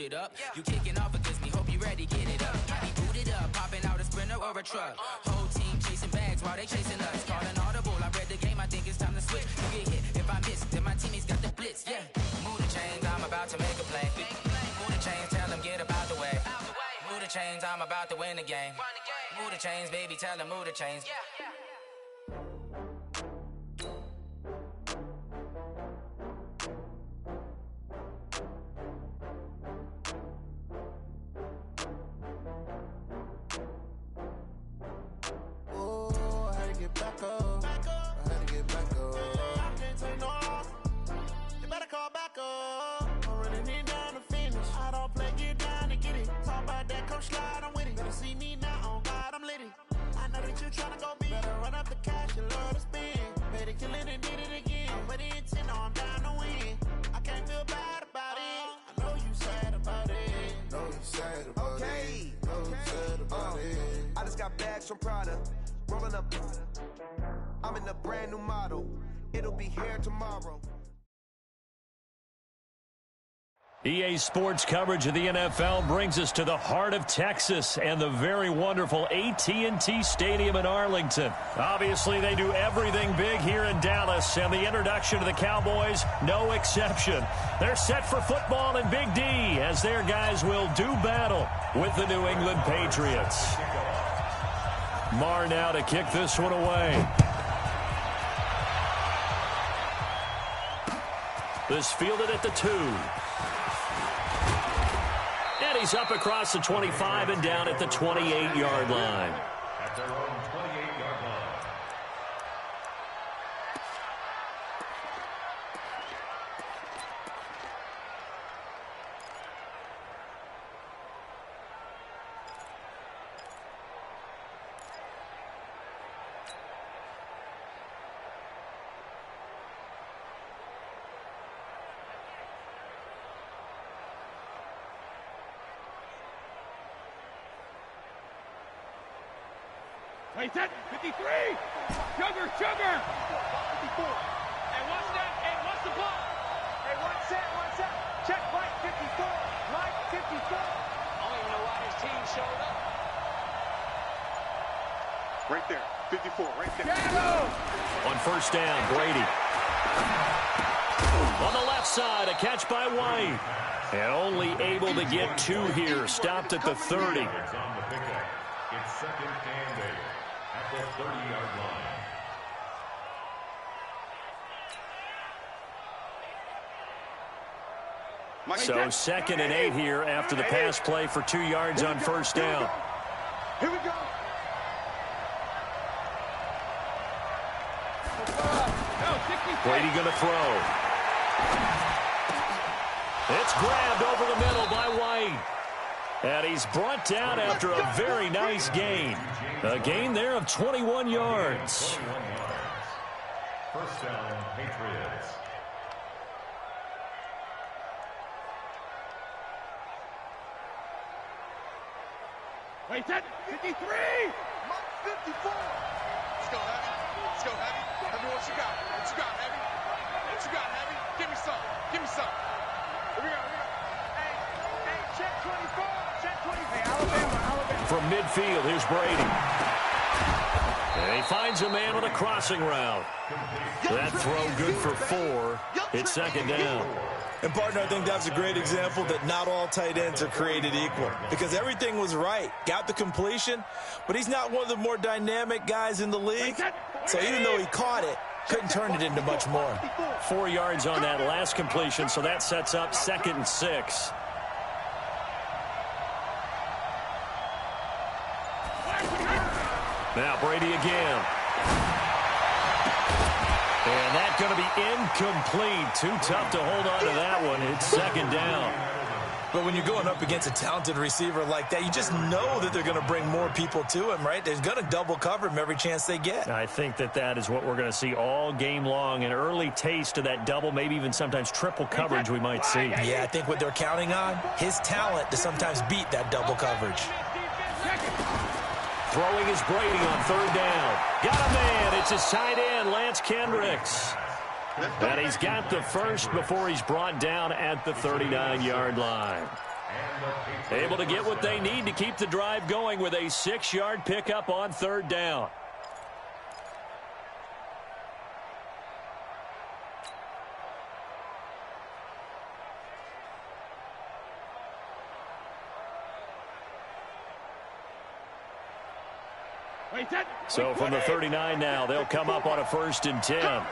booted up. You kicking off against me, hope you ready, get it up. Be booted up, popping out a Sprinter or a truck. Whole team chasing bags while they chasing us. Calling audible, I read the game, I think it's time to switch. You get hit, if I miss, then my teammates got the blitz, yeah. Move the chains, I'm about to make a play. Move the chains, tell them get about the way. Move the chains, I'm about to win the game. Move the chains, baby, tell them move the chains. From Prada, rolling up. I'm in a brand new model. It'll be here tomorrow. EA Sports coverage of the NFL brings us to the heart of Texas and the very wonderful AT&T Stadium in Arlington. Obviously, they do everything big here in Dallas, and the introduction to the Cowboys, no exception. They're set for football in Big D as their guys will do battle with the New England Patriots. Marr now to kick this one away. This fielded at the 2. And he's up across the 25 and down at the 28-yard line. At their own 28-yard line. Hey, set, 53! Sugar! 54! Hey, what's that? Hey, what's the ball? Hey, one set. Check Mike 54. Mike 54. I don't even know why his team showed up. Right there, 54, right there. On first down, Brady. On the left side, a catch by White. And only able to get 2 here, stopped at the 30. It's second and 8 at the 30-yard line. So second and 8 here after the pass play for 2 yards on first down. Here we go. Brady going to throw. It's grabbed over the middle by White. And he's brought down after a very nice gain. A gain there of 21 yards. 21 yards. First down, Patriots. Wait, set, 53! 54! Let's go, Heavy. Let's go, Heavy. Heavy, what you got? What you got, Heavy? What you got, Heavy? Give me some. Give me some. Here we go. Hey, check 24. Check 24. Hey, Alabama. From midfield, here's Brady. And he finds a man with a crossing route. That throw good for 4. It's second down. And, partner, I think that's a great example that not all tight ends are created equal because everything was right. Got the completion, but he's not one of the more dynamic guys in the league. So even though he caught it, couldn't turn it into much more. 4 yards on that last completion, so that sets up second and 6. Now Brady again. And that's going to be incomplete. Too tough to hold on to that one. It's second down. But when you're going up against a talented receiver like that, you just know that they're going to bring more people to him, right? They're going to double cover him every chance they get. I think that is what we're going to see all game long. An early taste of that double, maybe even sometimes triple coverage we might see. Yeah, I think what they're counting on, his talent to sometimes beat that double coverage. Throwing is Brady on third down. Got a man. It's his tight end, Lance Kendricks. And he's got the first before he's brought down at the 39-yard line. Able to get what they need to keep the drive going with a 6-yard pickup on 3rd down. So from the 39 now, they'll come up on a 1st and 10.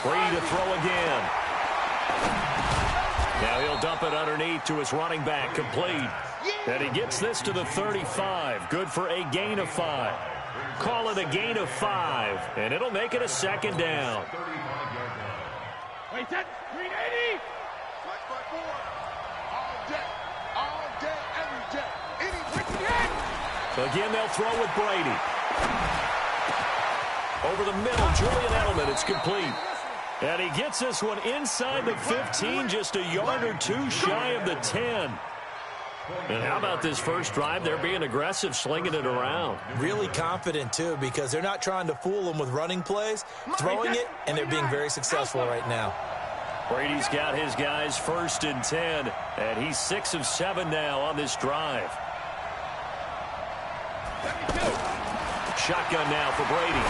Brady to throw again. Now he'll dump it underneath to his running back, complete. And he gets this to the 35. Good for a gain of 5. Call it a gain of 5, and it'll make it a 2nd down. Wait, that 380. Watch my board. All day, every day. Again, they'll throw with Brady. Over the middle, Julian Edelman, it's complete. And he gets this one inside the 15, just a yard or 2 shy of the 10. And how about this first drive? They're being aggressive, slinging it around. Really confident, too, because they're not trying to fool them with running plays, throwing it, and they're being very successful right now. Brady's got his guys 1st and 10, and he's 6 of 7 now on this drive. Shotgun now for Brady.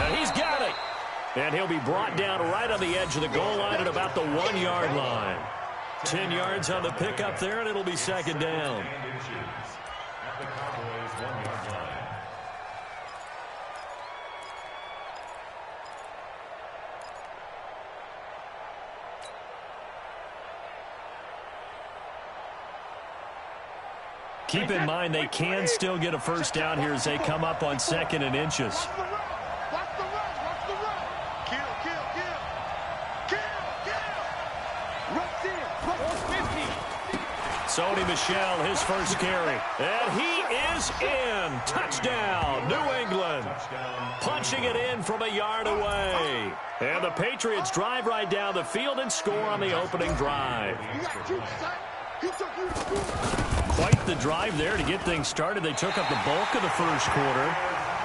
And he's got it. And he'll be brought down right on the edge of the goal line at about the 1-yard line. 10 yards on the pickup there, and it'll be 2nd down. Keep in mind they can still get a 1st down here as they come up on 2nd and inches. Sony Michel, his first carry. And he is in. Touchdown, New England. Punching it in from a yard away. And the Patriots drive right down the field and score on the opening drive. Quite the drive there to get things started. They took up the bulk of the first quarter,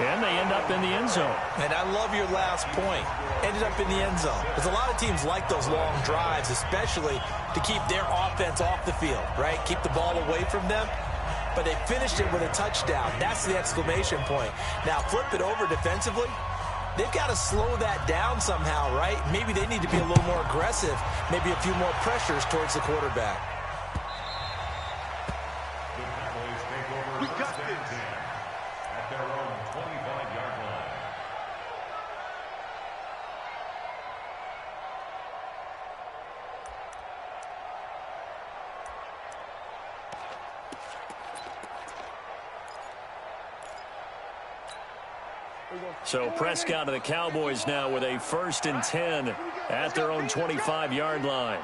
and they end up in the end zone. And I love your last point. Ended up in the end zone. Because a lot of teams like those long drives, especially to keep their offense off the field, right? Keep the ball away from them. But they finished it with a touchdown. That's the exclamation point. Now, flip it over defensively. They've got to slow that down somehow, right? Maybe they need to be a little more aggressive. Maybe a few more pressures towards the quarterback. We got this. At their own 25-yard line. So Prescott of the Cowboys now with a 1st and 10 at their own 25-yard line.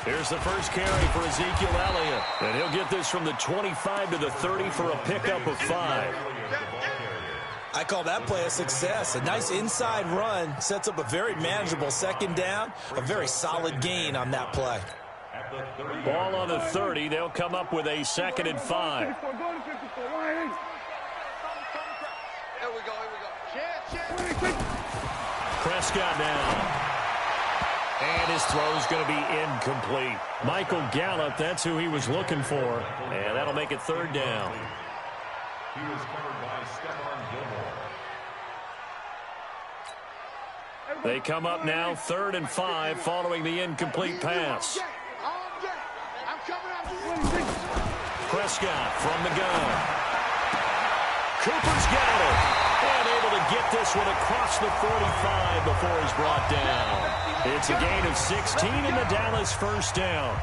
Here's the first carry for Ezekiel Elliott. And he'll get this from the 25 to the 30 for a pickup of 5. I call that play a success. A nice inside run sets up a very manageable 2nd down. A very solid gain on that play. Ball on the 30. They'll come up with a 2nd and 5. Here we go. Prescott now. And his throw's going to be incomplete. Michael Gallup, that's who he was looking for. And that'll make it 3rd down. He was covered by Stephon Gilmore. They come up now 3rd and 5 following the incomplete pass. Prescott from the gun. Cooper's got it. And able to get this one across the 45 before he's brought down. It's a gain of 16 in the Dallas 1st down.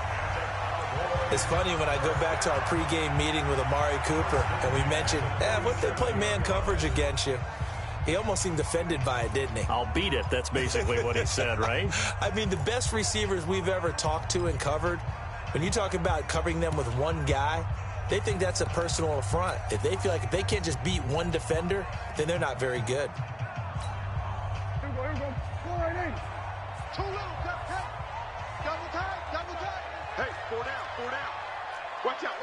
It's funny when I go back to our pregame meeting with Amari Cooper and we mentioned, what if they play man coverage against you? He almost seemed offended by it, didn't he? I'll beat it. That's basically what he said, right? I mean, the best receivers we've ever talked to and covered, when you talk about covering them with one guy, they think that's a personal affront. If they feel like if they can't just beat one defender, then they're not very good. Too little, double tight. Hey, 4 down. Watch out.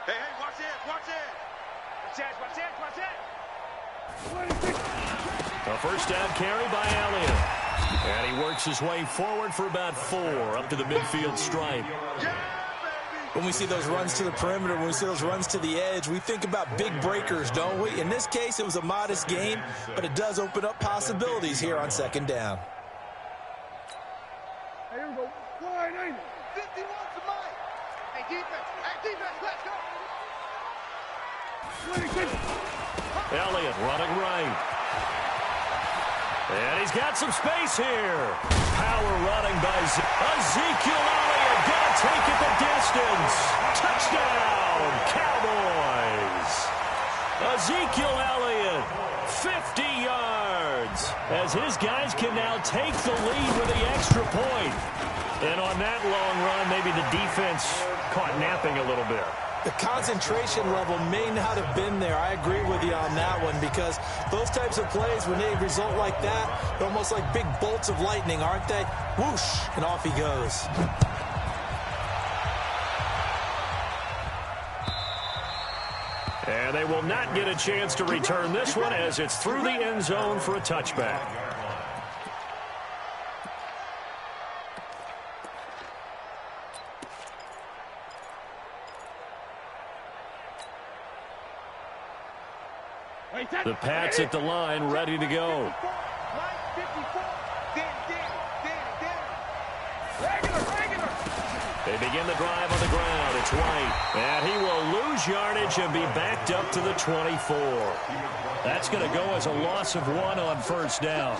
Hey, watch it. Watch it. A first down carry by Elliott. And he works his way forward for about 4 up to the midfield stripe. When we see those runs to the perimeter, when we see those runs to the edge, we think about big breakers, don't we? In this case, it was a modest gain, but it does open up possibilities here on second down. Hey, here we go. Wide, ain't it? 51's the mic. Hey, defense, let's go. Elliott running right. And he's got some space here. Power running by Ezekiel Elliott. Gonna take it the distance. Touchdown, Cowboys. Ezekiel Elliott, 50 yards. As his guys can now take the lead with the extra point. And on that long run, maybe the defense caught napping a little bit. The concentration level may not have been there. I agree with you on that one, because those types of plays, when they result like that, they're almost like big bolts of lightning, aren't they? Whoosh, and off he goes. And they will not get a chance to return this one as it's through the end zone for a touchback. The Pats at the line, ready to go. They begin the drive on the ground. It's White. And he will lose yardage and be backed up to the 24. That's going to go as a loss of 1 on first down.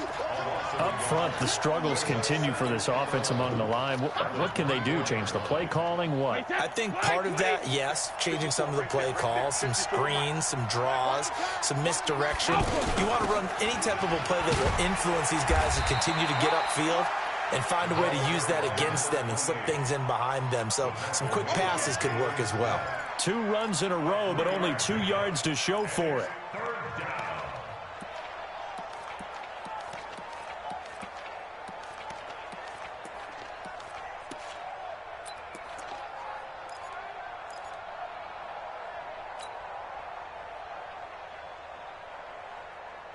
Up front, the struggles continue for this offense among the line. What can they do? Change the play calling? What? I think part of that, yes, changing some of the play calls, some screens, some draws, some misdirection. You want to run any type of a play that will influence these guys to continue to get upfield and find a way to use that against them and slip things in behind them. So some quick passes could work as well. 2 runs in a row, but only 2 yards to show for it.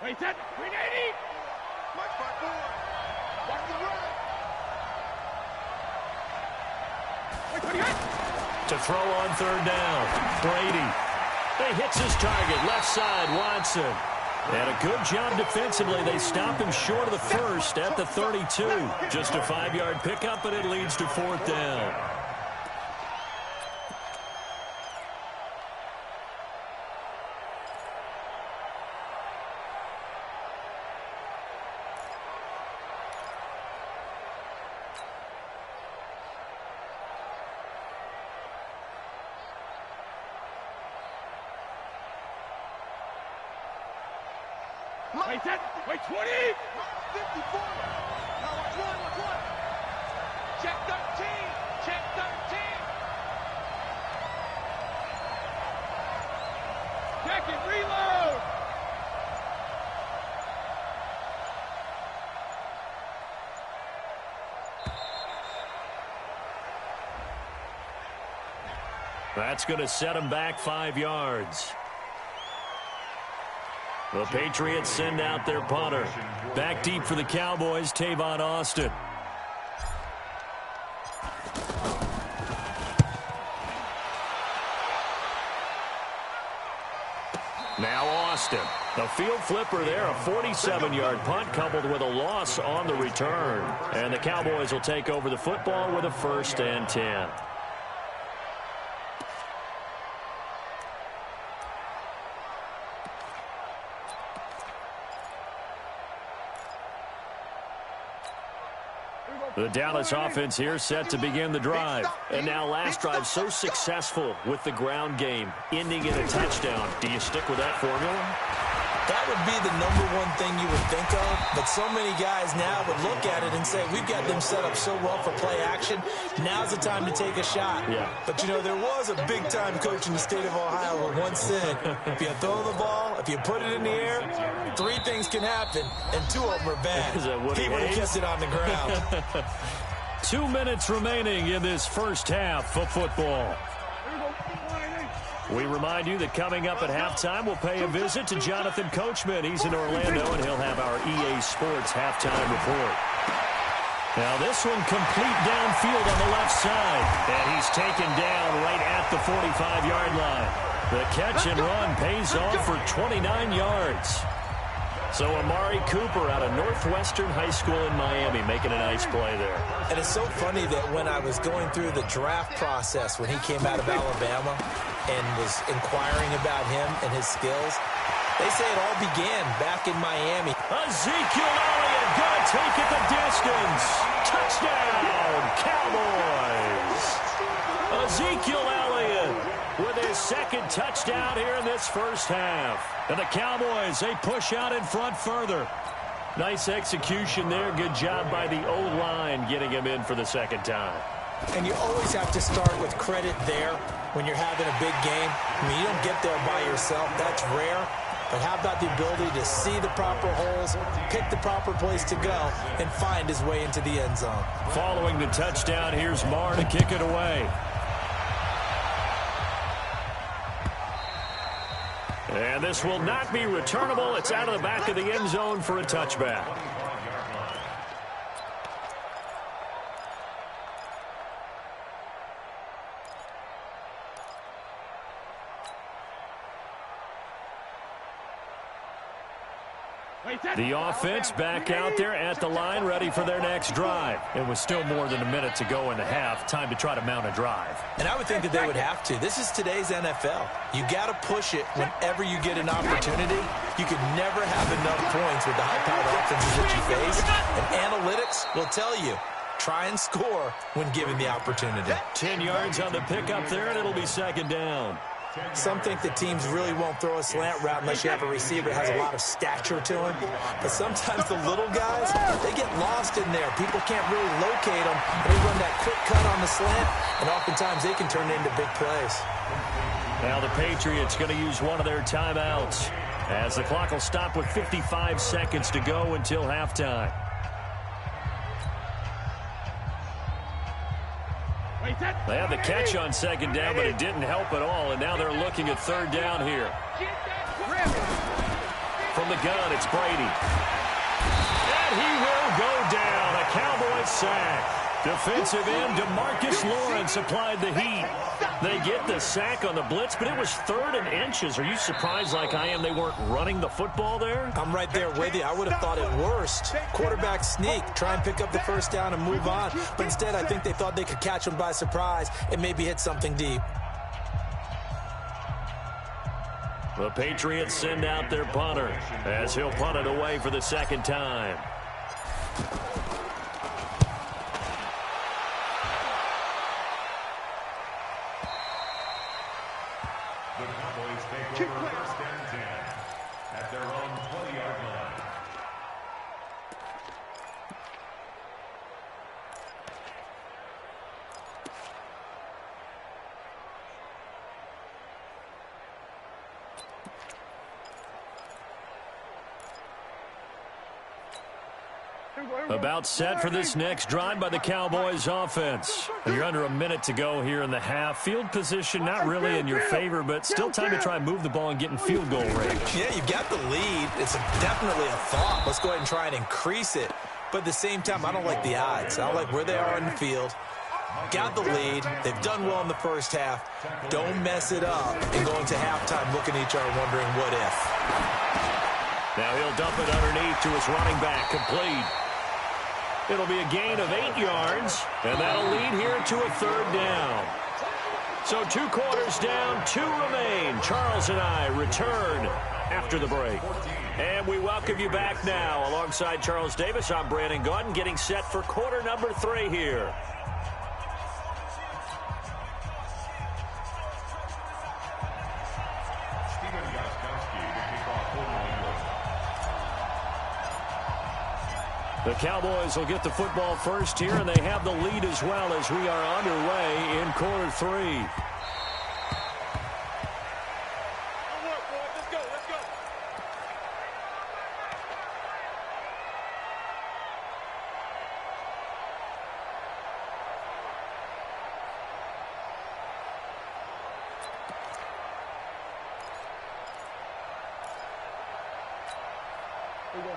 Wait, that 380. Watch my board. Watch the run. To throw on third down, Brady. He hits his target, left side, Watson. And a good job defensively. They stop him short of the first at the 32. Just a 5-yard pickup, and it leads to 4th down. Wait, that. Wait, 20. 54. Now watch one. Check 13. Check 13. Check it. Reload. That's going to set him back 5 yards. The Patriots send out their punter. Back deep for the Cowboys, Tavon Austin. Now Austin. The field flipper there, a 47-yard punt coupled with a loss on the return. And the Cowboys will take over the football with a 1st and 10. The Dallas offense here set to begin the drive. And now last drive so successful with the ground game, ending in a touchdown. Do you stick with that formula? That would be the #1 thing you would think of, but so many guys now would look at it and say, we've got them set up so well for play action, now's the time to take a shot. Yeah. But, you know, there was a big-time coach in the state of Ohio who once said, if you throw the ball, if you put it in the air, 3 things can happen, and 2 of them are bad. He would have kept it on the ground. 2 minutes remaining in this first half of football. We remind you that coming up at halftime, we'll pay a visit to Jonathan Coachman. He's in Orlando, and he'll have our EA Sports halftime report. Now this one complete downfield on the left side, and he's taken down right at the 45-yard line. The catch and run pays off for 29 yards. So Amari Cooper out of Northwestern High School in Miami making a nice play there. And it's so funny that when I was going through the draft process when he came out of Alabama and was inquiring about him and his skills, they say it all began back in Miami. Ezekiel Elliott gonna take it the distance. Touchdown, Cowboys. Ezekiel Elliott with his second touchdown here in this first half. And the Cowboys, they push out in front further. Nice execution there. Good job by the O-line getting him in for the second time. And you always have to start with credit there when you're having a big game. I mean, you don't get there by yourself. That's rare. But how about the ability to see the proper holes, pick the proper place to go, and find his way into the end zone? Following the touchdown, here's Marr to kick it away. And this will not be returnable. It's out of the back of the end zone for a touchback. The offense back out there at the line, ready for their next drive. It was still more than a minute to go in the half. Time to try to mount a drive. And I would think that they would have to. This is today's NFL. You got to push it whenever you get an opportunity. You could never have enough points with the high-powered offenses that you face. And analytics will tell you, try and score when given the opportunity. 10 yards on the pickup there, and it'll be second down. Some think the teams really won't throw a slant route unless you have a receiver that has a lot of stature to him. But sometimes the little guys, they get lost in there. People can't really locate them. They run that quick cut on the slant, and oftentimes they can turn it into big plays. Now the Patriots going to use one of their timeouts as the clock will stop with 55 seconds to go until halftime. They had the catch on second down, but it didn't help at all, and now they're looking at third down here. From the gun, it's Brady. And he will go down. A Cowboys sack. Defensive end DeMarcus Lawrence applied the heat. They get the sack on the blitz, but it was 3rd and inches. Are you surprised like I am they weren't running the football there? I'm right there with you. I would have thought at worst, quarterback sneak, try and pick up the first down and move on. But instead, I think they thought they could catch him by surprise and maybe hit something deep. The Patriots send out their punter as he'll punt it away for the second time. The Cowboys take over first and 10 at their own 20-yard line. About set for this next drive by the Cowboys offense. You're under a minute to go here in the half. Field position not really in your favor, but still time to try and move the ball and get in field goal range. Yeah, you've got the lead. It's definitely a thought. Let's go ahead and try and increase it. But at the same time, I don't like the odds. I don't like where they are in the field. Got the lead. They've done well in the first half. Don't mess it up and go into halftime looking at each other wondering what if. Now he'll dump it underneath to his running back. Complete. It'll be a gain of 8 yards, and that'll lead here to a third down. So 2 quarters down, 2 remain. Charles and I return after the break. And we welcome you back now. Alongside Charles Davis, I'm Brandon Gaudin, getting set for quarter number 3 here. The Cowboys will get the football first here, and they have the lead as well as we are underway in quarter 3.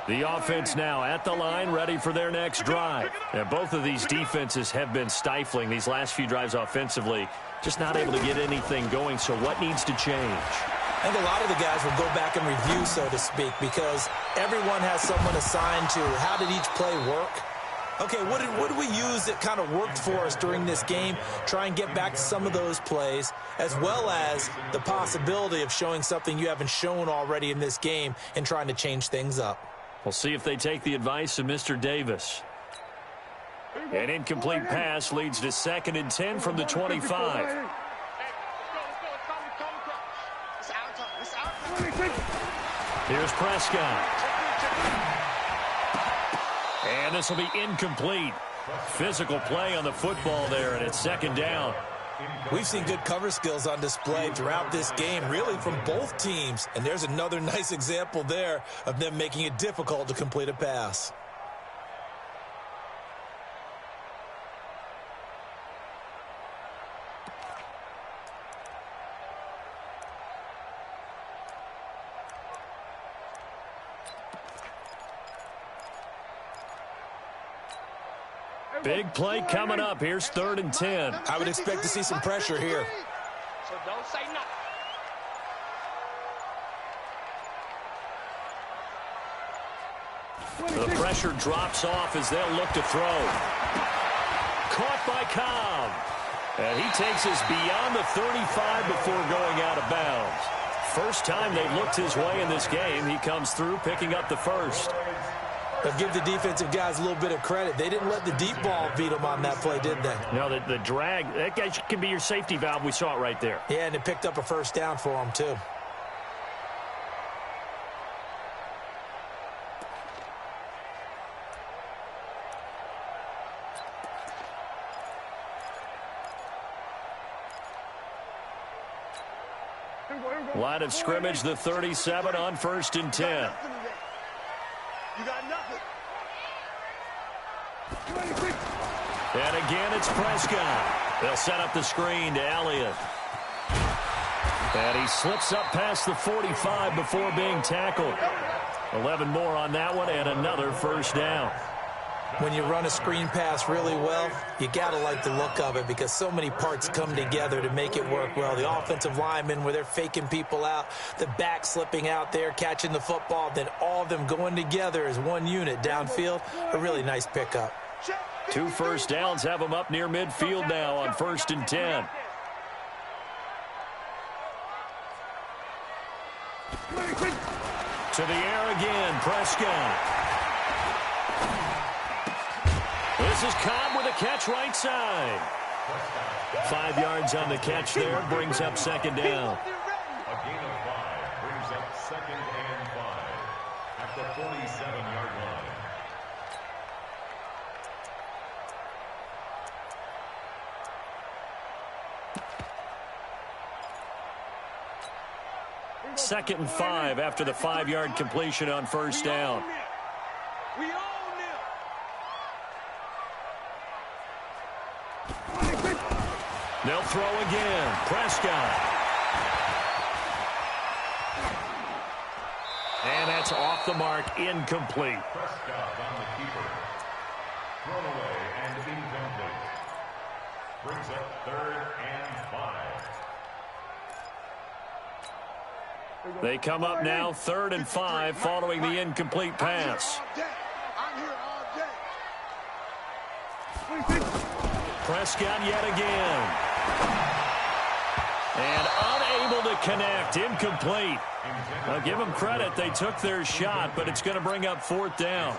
The offense now at the line, ready for their next drive. And both of these defenses have been stifling these last few drives offensively, just not able to get anything going. So what needs to change? I think a lot of the guys will go back and review, so to speak, because everyone has someone assigned to how did each play work. Okay, what did we use that kind of worked for us during this game? Try and get back to some of those plays, as well as the possibility of showing something you haven't shown already in this game and trying to change things up. We'll see if they take the advice of Mr. Davis. An incomplete pass leads to 2nd and 10 from the 25. Here's Prescott. And this will be incomplete. Physical play on the football there, and it's 2nd down. We've seen good cover skills on display throughout this game, really from both teams. And there's another nice example there of them making it difficult to complete a pass. Big play coming up. Here's 3rd and 10. I would expect to see some pressure here. So don't say nothing. The pressure drops off as they'll look to throw. Caught by Cobb. And he takes us beyond the 35 before going out of bounds. First time they've looked his way in this game. He comes through picking up the first. But give the defensive guys a little bit of credit. They didn't let the deep ball beat them on that play, did they? No, the drag, that can be your safety valve. We saw it right there. Yeah, and it picked up a first down for them, too. Line of scrimmage, the 37 on 1st and 10. You got nothing. And again, it's Prescott. They'll set up the screen to Elliott. And he slips up past the 45 before being tackled. 11 more on that one and another first down. When you run a screen pass really well, you got to like the look of it because so many parts come together to make it work well. The offensive linemen, where they're faking people out, the back slipping out there, catching the football, then all of them going together as one unit downfield. A really nice pickup. 2 first downs have them up near midfield now on 1st and 10. To the air again, Prescott. This is Cobb with a catch right side. 5 yards on the catch there, brings up 2nd down. A gain of 5 brings up 2nd and 5 at the 47-yard line. Second and 5 after the 5-yard completion on first down. We own them. They'll throw again. Prescott. And that's off the mark, incomplete. Prescott on the keeper. Thrown away and incomplete. Brings up 3rd and 5. They come up now 3rd and 5 following the incomplete pass. I'm here all day. Prescott yet again. And unable to connect, incomplete. I'll give them credit. They took their shot, but it's going to bring up 4th down.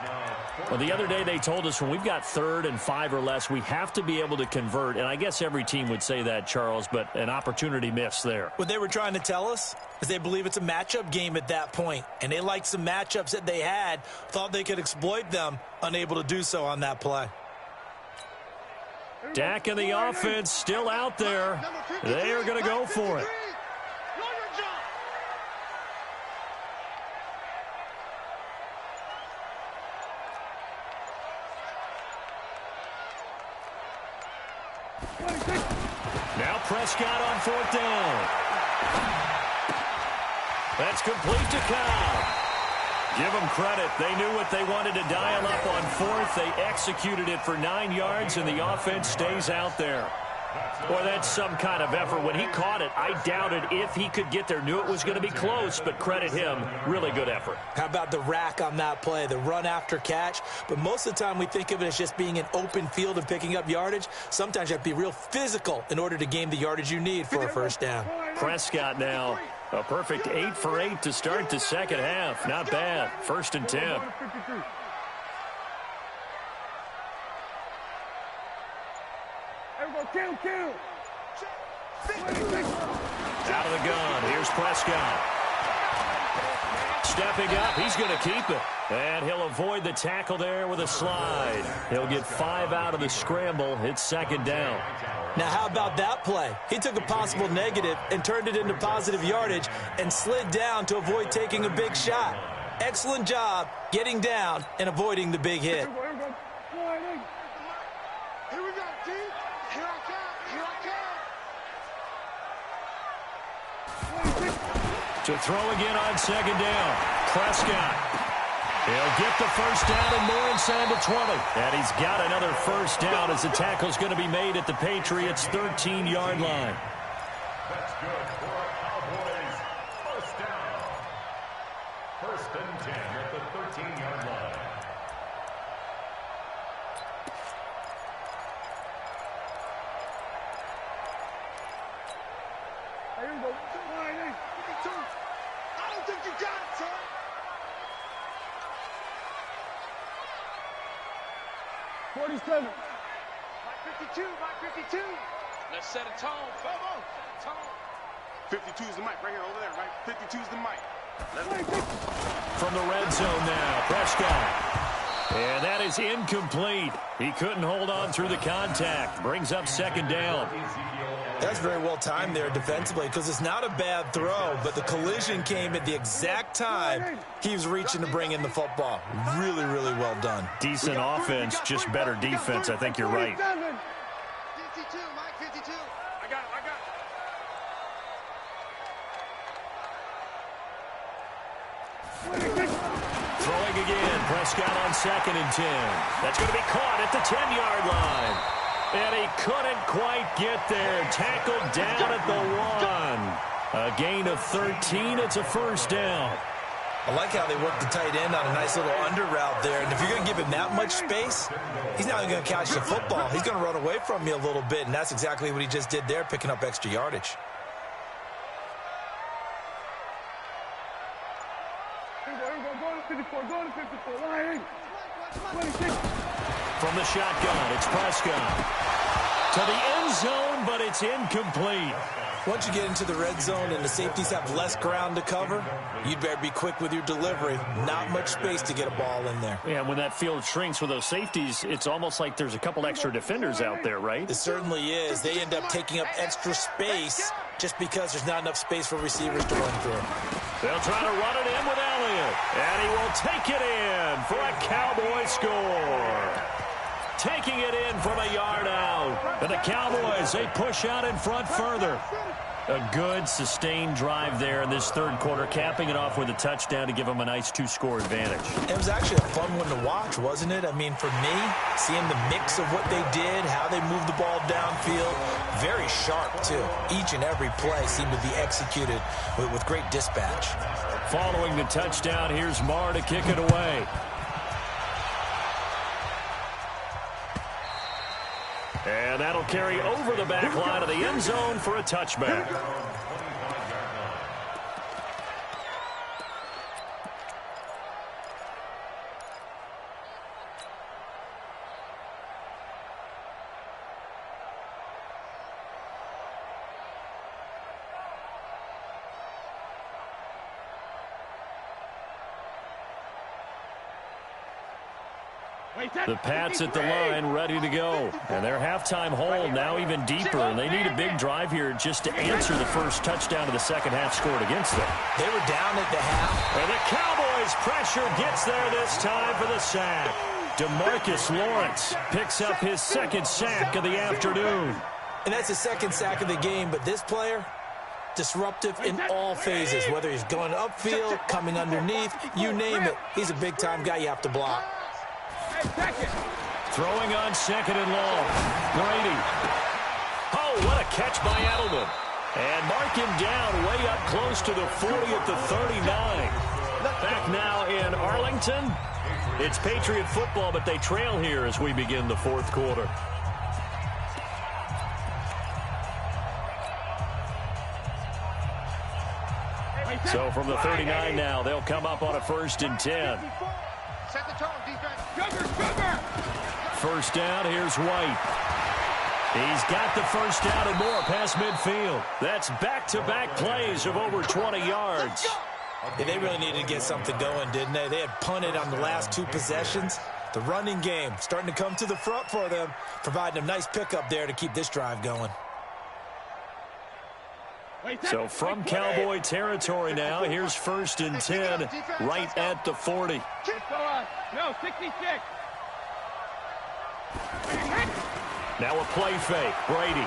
Well, the other day they told us when we've got 3rd and 5 or less, we have to be able to convert. And I guess every team would say that, Charles, but an opportunity missed there. What they were trying to tell us is they believe it's a matchup game at that point, and they liked some matchups that they had, thought they could exploit them, unable to do so on that play. Dak and the offense still out there. They are going to go for it. Now Prescott on 4th down. That's complete to Cobb. Give them credit. They knew what they wanted to dial up on fourth. They executed it for 9 yards, and the offense stays out there. Boy, that's some kind of effort. When he caught it, I doubted if he could get there. Knew it was going to be close, but credit him. Really good effort. How about the rack on that play, the run after catch? But most of the time we think of it as just being an open field and picking up yardage. Sometimes you have to be real physical in order to gain the yardage you need for a first down. Prescott now, a perfect 8 for 8 to start the second half. Not bad. 1st and 10. Out of the gun. Here's Prescott. Stepping up. He's going to keep it. And he'll avoid the tackle there with a slide. He'll get 5 out of the scramble. It's 2nd down. Now, how about that play? He took a possible negative and turned it into positive yardage and slid down to avoid taking a big shot. Excellent job getting down and avoiding the big hit. Here we go, T. Here I come. Here I come. To throw again on 2nd down. Prescott. He'll get the first down and more inside the 20. And he's got another first down as the tackle's going to be made at the Patriots' 13-yard line. That's good for our Cowboys. First down. 1st and 10 at the 13-yard line. Here we go. I don't think you got it, son. '47. Mike 52. Mike 52. Let's set a tone. Come on. Tone. 52 is the mic right here, over there, right? 52 is the mic. From the red zone now, Prescott. And that is incomplete. He couldn't hold on through the contact. Brings up 2nd down. That's very well timed there defensively because it's not a bad throw, but the collision came at the exact time he was reaching to bring in the football. Really, really well done. Decent offense, just better defense. I think you're right. 52, Mike 52. I got it. Throwing again. Prescott on 2nd and 10. That's going to be caught at the 10-yard line. And he couldn't quite get there. Tackled down at the 1. A gain of 13. It's a first down. I like how they work the tight end on a nice little under route there. And if you're going to give him that much space, he's not even going to catch the football. He's going to run away from you a little bit, and that's exactly what he just did there, picking up extra yardage. From the shotgun, it's Prescott. To the end zone, but it's incomplete. Once you get into the red zone and the safeties have less ground to cover, you'd better be quick with your delivery. Not much space to get a ball in there. Yeah, when that field shrinks with those safeties, it's almost like there's a couple extra defenders out there, right? It certainly is. They end up taking up extra space just because there's not enough space for receivers to run through. They'll try to run it in with Elliott, and he will take it in for a Cowboy score. Taking it in from a yard out. And the Cowboys, they push out in front further. A good, sustained drive there in this 3rd quarter, capping it off with a touchdown to give them a nice 2-score advantage. It was actually a fun one to watch, wasn't it? I mean, for me, seeing the mix of what they did, how they moved the ball downfield, very sharp, too. Each and every play seemed to be executed with great dispatch. Following the touchdown, here's Marr to kick it away. And that'll carry over the back line of the end zone for a touchback. The Pats at the line, ready to go. And their halftime hold now even deeper. And they need a big drive here just to answer the first touchdown of the second half scored against them. They were down at the half. And the Cowboys' pressure gets there this time for the sack. DeMarcus Lawrence picks up his 2nd sack of the afternoon. And that's the 2nd sack of the game. But this player, disruptive in all phases, whether he's going upfield, coming underneath, you name it. He's a big-time guy you have to block. Throwing on second and long. Brady. Oh, what a catch by Edelman. And mark him down way up close to the 40 at the 39. Back now in Arlington. It's Patriot football, but they trail here as we begin the fourth quarter. So from the 39 now, they'll come up on a 1st and 10. Set the tone, defense. First down, here's White. He's got the first down and more past midfield. That's back-to-back plays of over 20 yards. Yeah, they really needed to get something going, didn't they? They had punted on the last 2 possessions. The running game starting to come to the front for them, providing a nice pickup there to keep this drive going. So from Cowboy territory now, here's 1st and 10 right at the 40. No, 66. Now a play fake, Brady.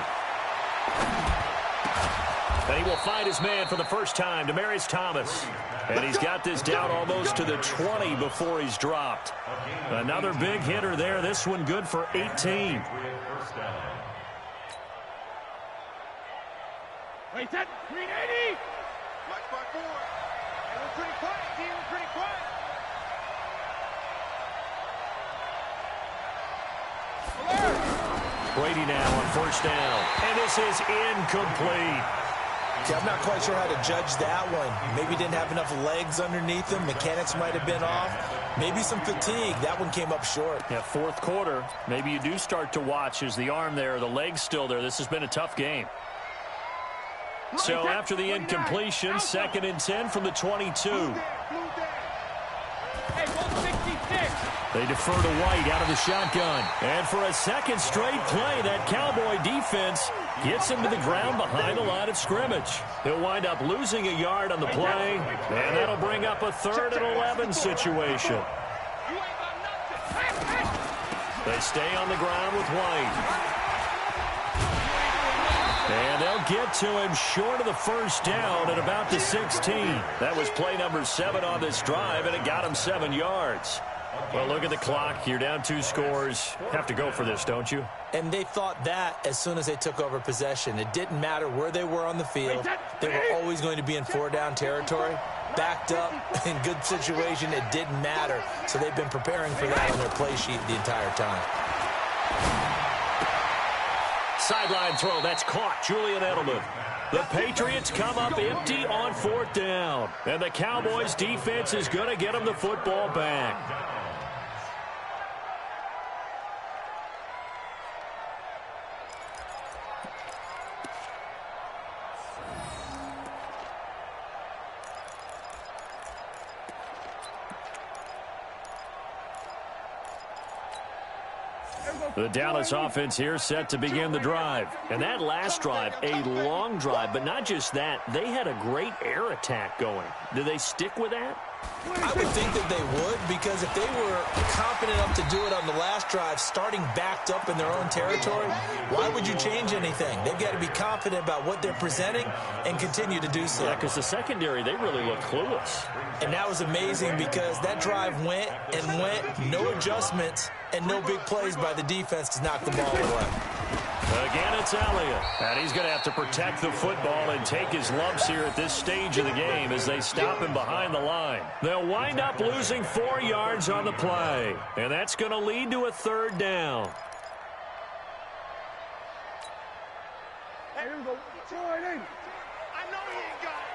And he will find his man for the first time, Demaryius Thomas. And he's got this down almost to the 20 before he's dropped. Another big hitter there. This one good for 18. Wait, that 380. Mike 5-4. Hey, we're pretty quiet, team. We're pretty quiet. Brady now on 1st down. And this is incomplete. See, I'm not quite sure how to judge that one. Maybe didn't have enough legs underneath him. Mechanics might have been off. Maybe some fatigue. That one came up short. Yeah, 4th quarter. Maybe you do start to watch. Is the arm there, the leg's still there. This has been a tough game. So after the incompletion, 2nd and 10 from the 22. Hey, 166. They defer to White out of the shotgun. And for a second straight play, that Cowboy defense gets him to the ground behind the line of scrimmage. He'll wind up losing a yard on the play, and that'll bring up a 3rd and 11 situation. They stay on the ground with White. And they'll get to him short of the first down at about the 16. That was play number 7 on this drive, and it got him 7 yards. Well, look at the clock. You're down 2 scores. Have to go for this, don't you? And they thought that as soon as they took over possession. It didn't matter where they were on the field. They were always going to be in 4-down territory. Backed up, in good situation, it didn't matter. So they've been preparing for that on their play sheet the entire time. Sideline throw, that's caught. Julian Edelman. The Patriots come up empty on 4th down. And the Cowboys defense is going to get them the football back. The Dallas offense here set to begin the drive. And that last drive, a long drive, but not just that. They had a great air attack going. Do they stick with that? I would think that they would, because if they were confident enough to do it on the last drive, starting backed up in their own territory, why would you change anything? They've got to be confident about what they're presenting and continue to do so. Yeah, because the secondary, they really looked clueless. And that was amazing because that drive went and went, no adjustments, and no big plays by the defense to knock the ball away. Again, it's Elliott. And he's going to have to protect the football and take his lumps here at this stage of the game as they stop him behind the line. They'll wind up losing 4 yards on the play. And that's going to lead to a 3rd down. Hey, here we go. 480. I know he ain't got it.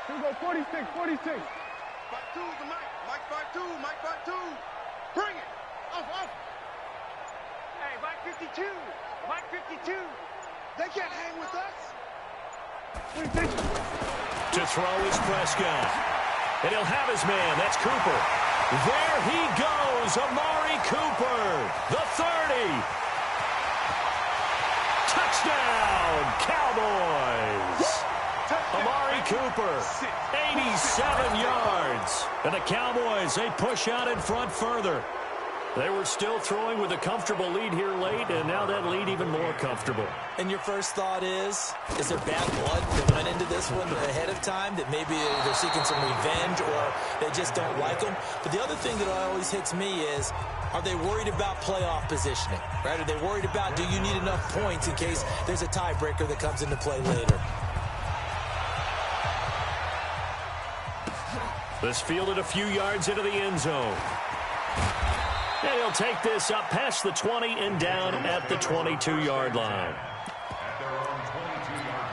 Here we go. 46, 46. 5-2 to Mike. Mike 5-2. Mike 5-2. Bring it. Off. Hey, Mike 52. Mike 52. They can't hang with us. To throw is Prescott. And he'll have his man. That's Cooper. There he goes. Amari Cooper. The 30. Touchdown, Cowboys. Amari Cooper, 87 yards. And the Cowboys, they push out in front further. They were still throwing with a comfortable lead here late, and now that lead even more comfortable. And your first thought is there bad blood that went into this one ahead of time, that maybe they're seeking some revenge or they just don't like them? But the other thing that always hits me is, are they worried about playoff positioning, right? Are they worried about, do you need enough points in case there's a tiebreaker that comes into play later? This fielded a few yards into the end zone. And he'll take this up past the 20 and down at the 22-yard line. At their own 22-yard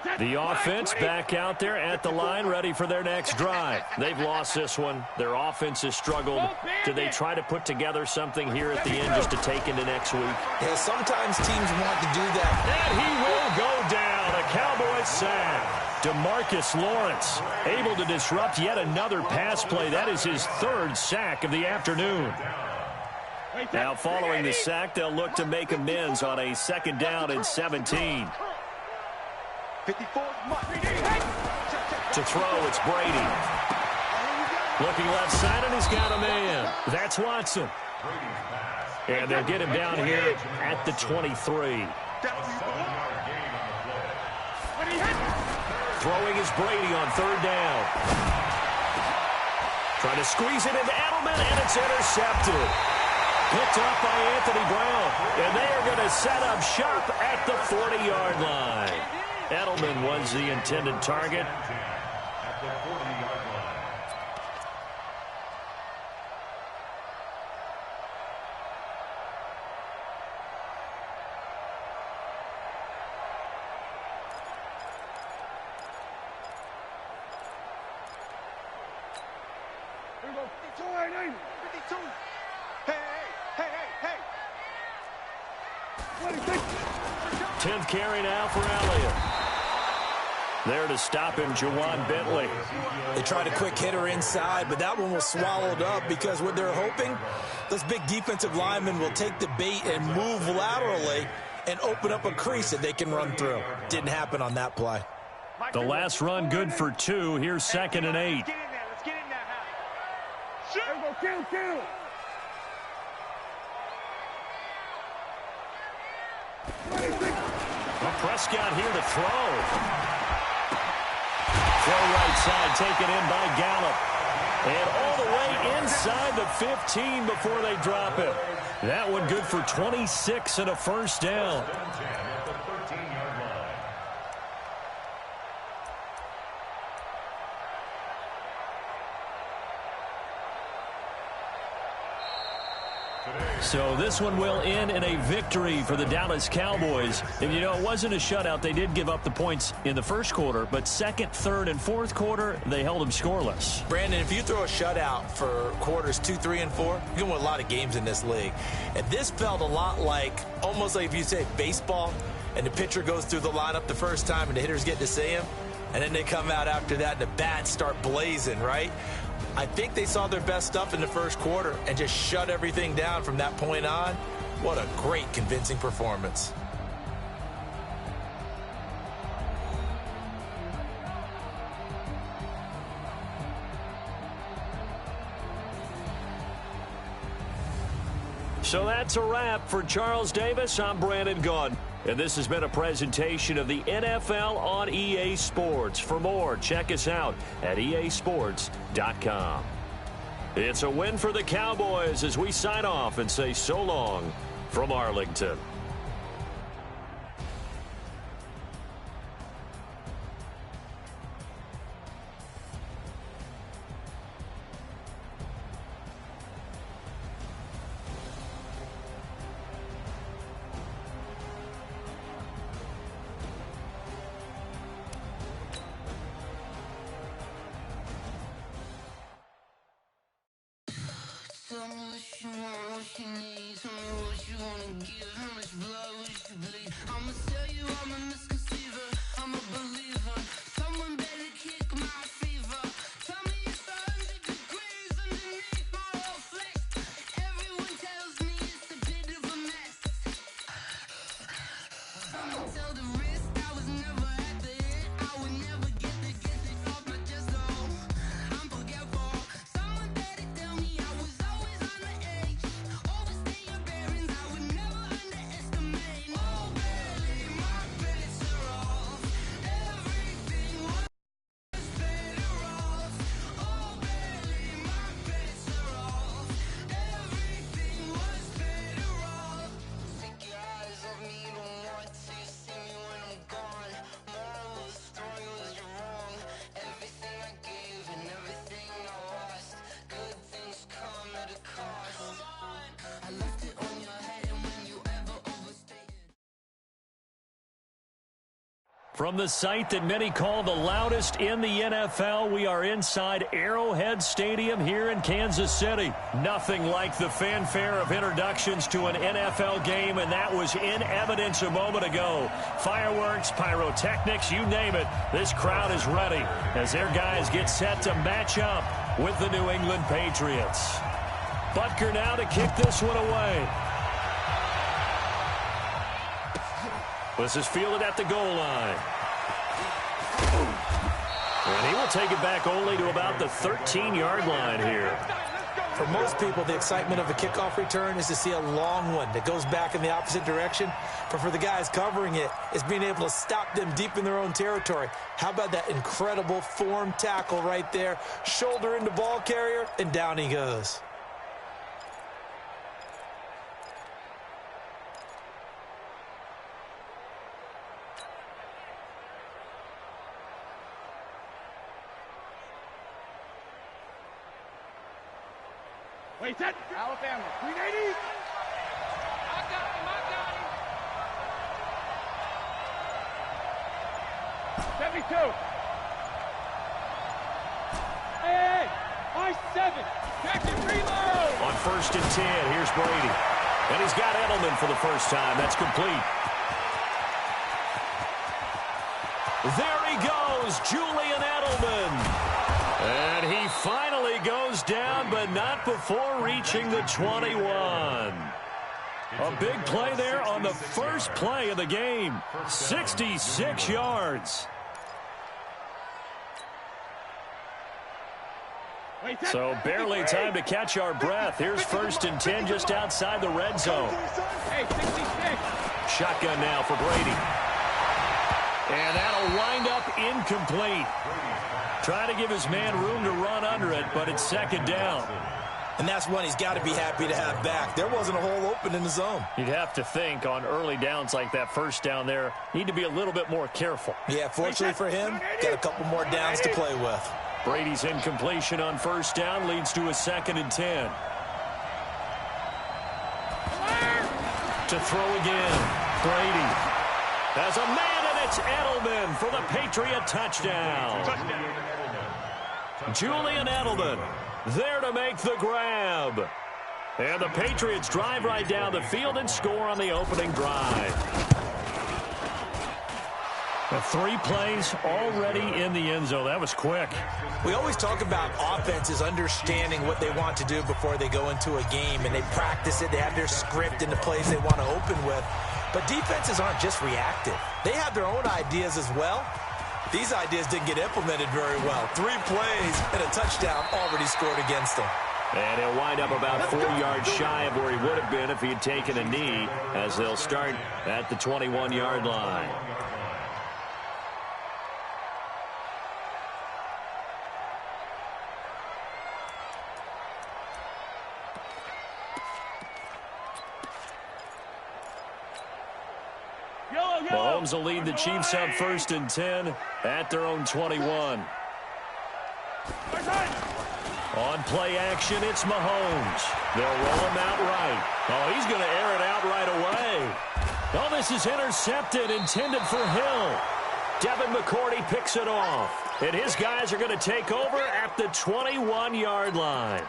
line. The offense back out there at the line, ready for their next drive. They've lost this one. Their offense has struggled. Do they try to put together something here at the end just to take into next week? Yeah, sometimes teams want to do that. And he will go down. A Cowboys sack. DeMarcus Lawrence able to disrupt yet another pass play. That is his third sack of the afternoon. Now following the sack, they'll look to make amends on a 2nd down and 17. 54. To throw, it's Brady. Looking left side, and he's got a man. That's Watson. And they'll get him down here at the 23. Throwing is Brady on 3rd down. Trying to squeeze it into Edelman, and it's intercepted. Picked up by Anthony Brown. And they are going to set up shop at the 40-yard line. Edelman was the intended target. At the 40-yard line. Here we go. 52. Hey. 10th carry now for Elliott. There to stop him, Jawan Bentley. They tried a quick hitter inside, but that one was swallowed up because what they're hoping, those big defensive linemen will take the bait and move laterally and open up a crease that they can run through. Didn't happen on that play. The last run good for 2. Here's 2nd and 8. Let's get in there, Howie. Shoot. Here we go. Kill. Well, Prescott here to throw. Throw right side, taken in by Gallup. And all the way inside the 15 before they drop it. That one good for 26 and a 1st down. At the 13-yard line. So this one will end in a victory for the Dallas Cowboys. And, you know, it wasn't a shutout. They did give up the points in the 1st quarter, but 2nd, 3rd, and 4th quarter, they held them scoreless. Brandon, if you throw a shutout for quarters 2, 3, and 4, you're going to win a lot of games in this league. And this felt a lot like, almost like if you say baseball, and the pitcher goes through the lineup the first time and the hitters get to see him, and then they come out after that and the bats start blazing, right? I think they saw their best stuff in the 1st quarter and just shut everything down from that point on. What a great, convincing performance. So that's a wrap for Charles Davis. I'm Brandon Gaudin. And this has been a presentation of the NFL on EA Sports. For more, check us out at easports.com. It's a win for the Cowboys as we sign off and say so long from Arlington. Tell me what you want, what you need. Tell me what you wanna give. How much blood would you bleed? I'ma tell you I'm a misconceiver. I'm a believer. Someone better kick my fever. Tell me it's 100 degrees underneath my whole flesh. Everyone tells me it's a bit of a mess. I'ma tell the risk I was never From the site that many call the loudest in the NFL, we are inside Arrowhead Stadium here in Kansas City. Nothing like the fanfare of introductions to an NFL game, and that was in evidence a moment ago. Fireworks, pyrotechnics, you name it. This crowd is ready as their guys get set to match up with the New England Patriots. Butker now to kick this one away. This is fielded at the goal line. And he will take it back only to about the 13-yard line here. For most people, the excitement of a kickoff return is to see a long one that goes back in the opposite direction. But for the guys covering it, it's being able to stop them deep in their own territory. How about that incredible form tackle right there? Shoulder into ball carrier, and down he goes. Wait, set. Alabama. 380. I got him. 72. Hey, my 7. Back to reload. On 1st and 10, here's Brady. And he's got Edelman for the first time. That's complete. There he goes, Julian Edelman. And he finally goes down, but not before reaching the 21. A big play there on the first play of the game. 66 yards. So barely time to catch our breath. Here's 1st and 10 just outside the red zone. Hey, 66. Shotgun now for Brady. And that'll wind up incomplete. Trying to give his man room to run under it, but it's 2nd down. And that's one he's got to be happy to have back. There wasn't a hole open in the zone. You'd have to think on early downs like that, 1st down there, need to be a little bit more careful. Yeah, fortunately for him, got a couple more downs to play with. Brady's incompletion on 1st down leads to a 2nd and 10. To throw again, Brady has a man, and it's Edelman for the Patriot touchdown. Julian Edelman there to make the grab. And the Patriots drive right down the field and score on the opening drive. The 3 plays already in the end zone. That was quick. We always talk about offenses understanding what they want to do before they go into a game, and they practice it. They have their script and the plays they want to open with. But defenses aren't just reactive. They have their own ideas as well. These ideas didn't get implemented very well. 3 plays and a touchdown already scored against them. And he'll wind up about 4 yards shy of where he would have been if he had taken a knee, as they'll start at the 21-yard line. Mahomes will lead the Chiefs up 1st and 10 at their own 21. On play action, it's Mahomes. They'll roll him out right. Oh, he's going to air it out right away. Oh, this is intercepted, intended for Hill. Devin McCourty picks it off. And his guys are going to take over at the 21-yard line.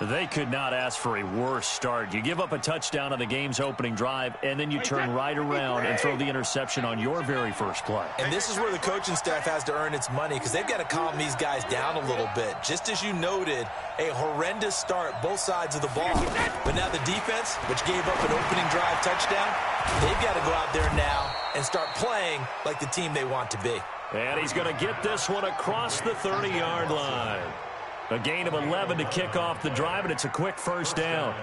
They could not ask for a worse start. You give up a touchdown on the game's opening drive, and then you turn right around and throw the interception on your very first play. And this is where the coaching staff has to earn its money, because they've got to calm these guys down a little bit. Just as you noted, a horrendous start, both sides of the ball. But now the defense, which gave up an opening drive touchdown, they've got to go out there now and start playing like the team they want to be. And he's going to get this one across the 30-yard line. A gain of 11 to kick off the drive, and it's a quick 1st down.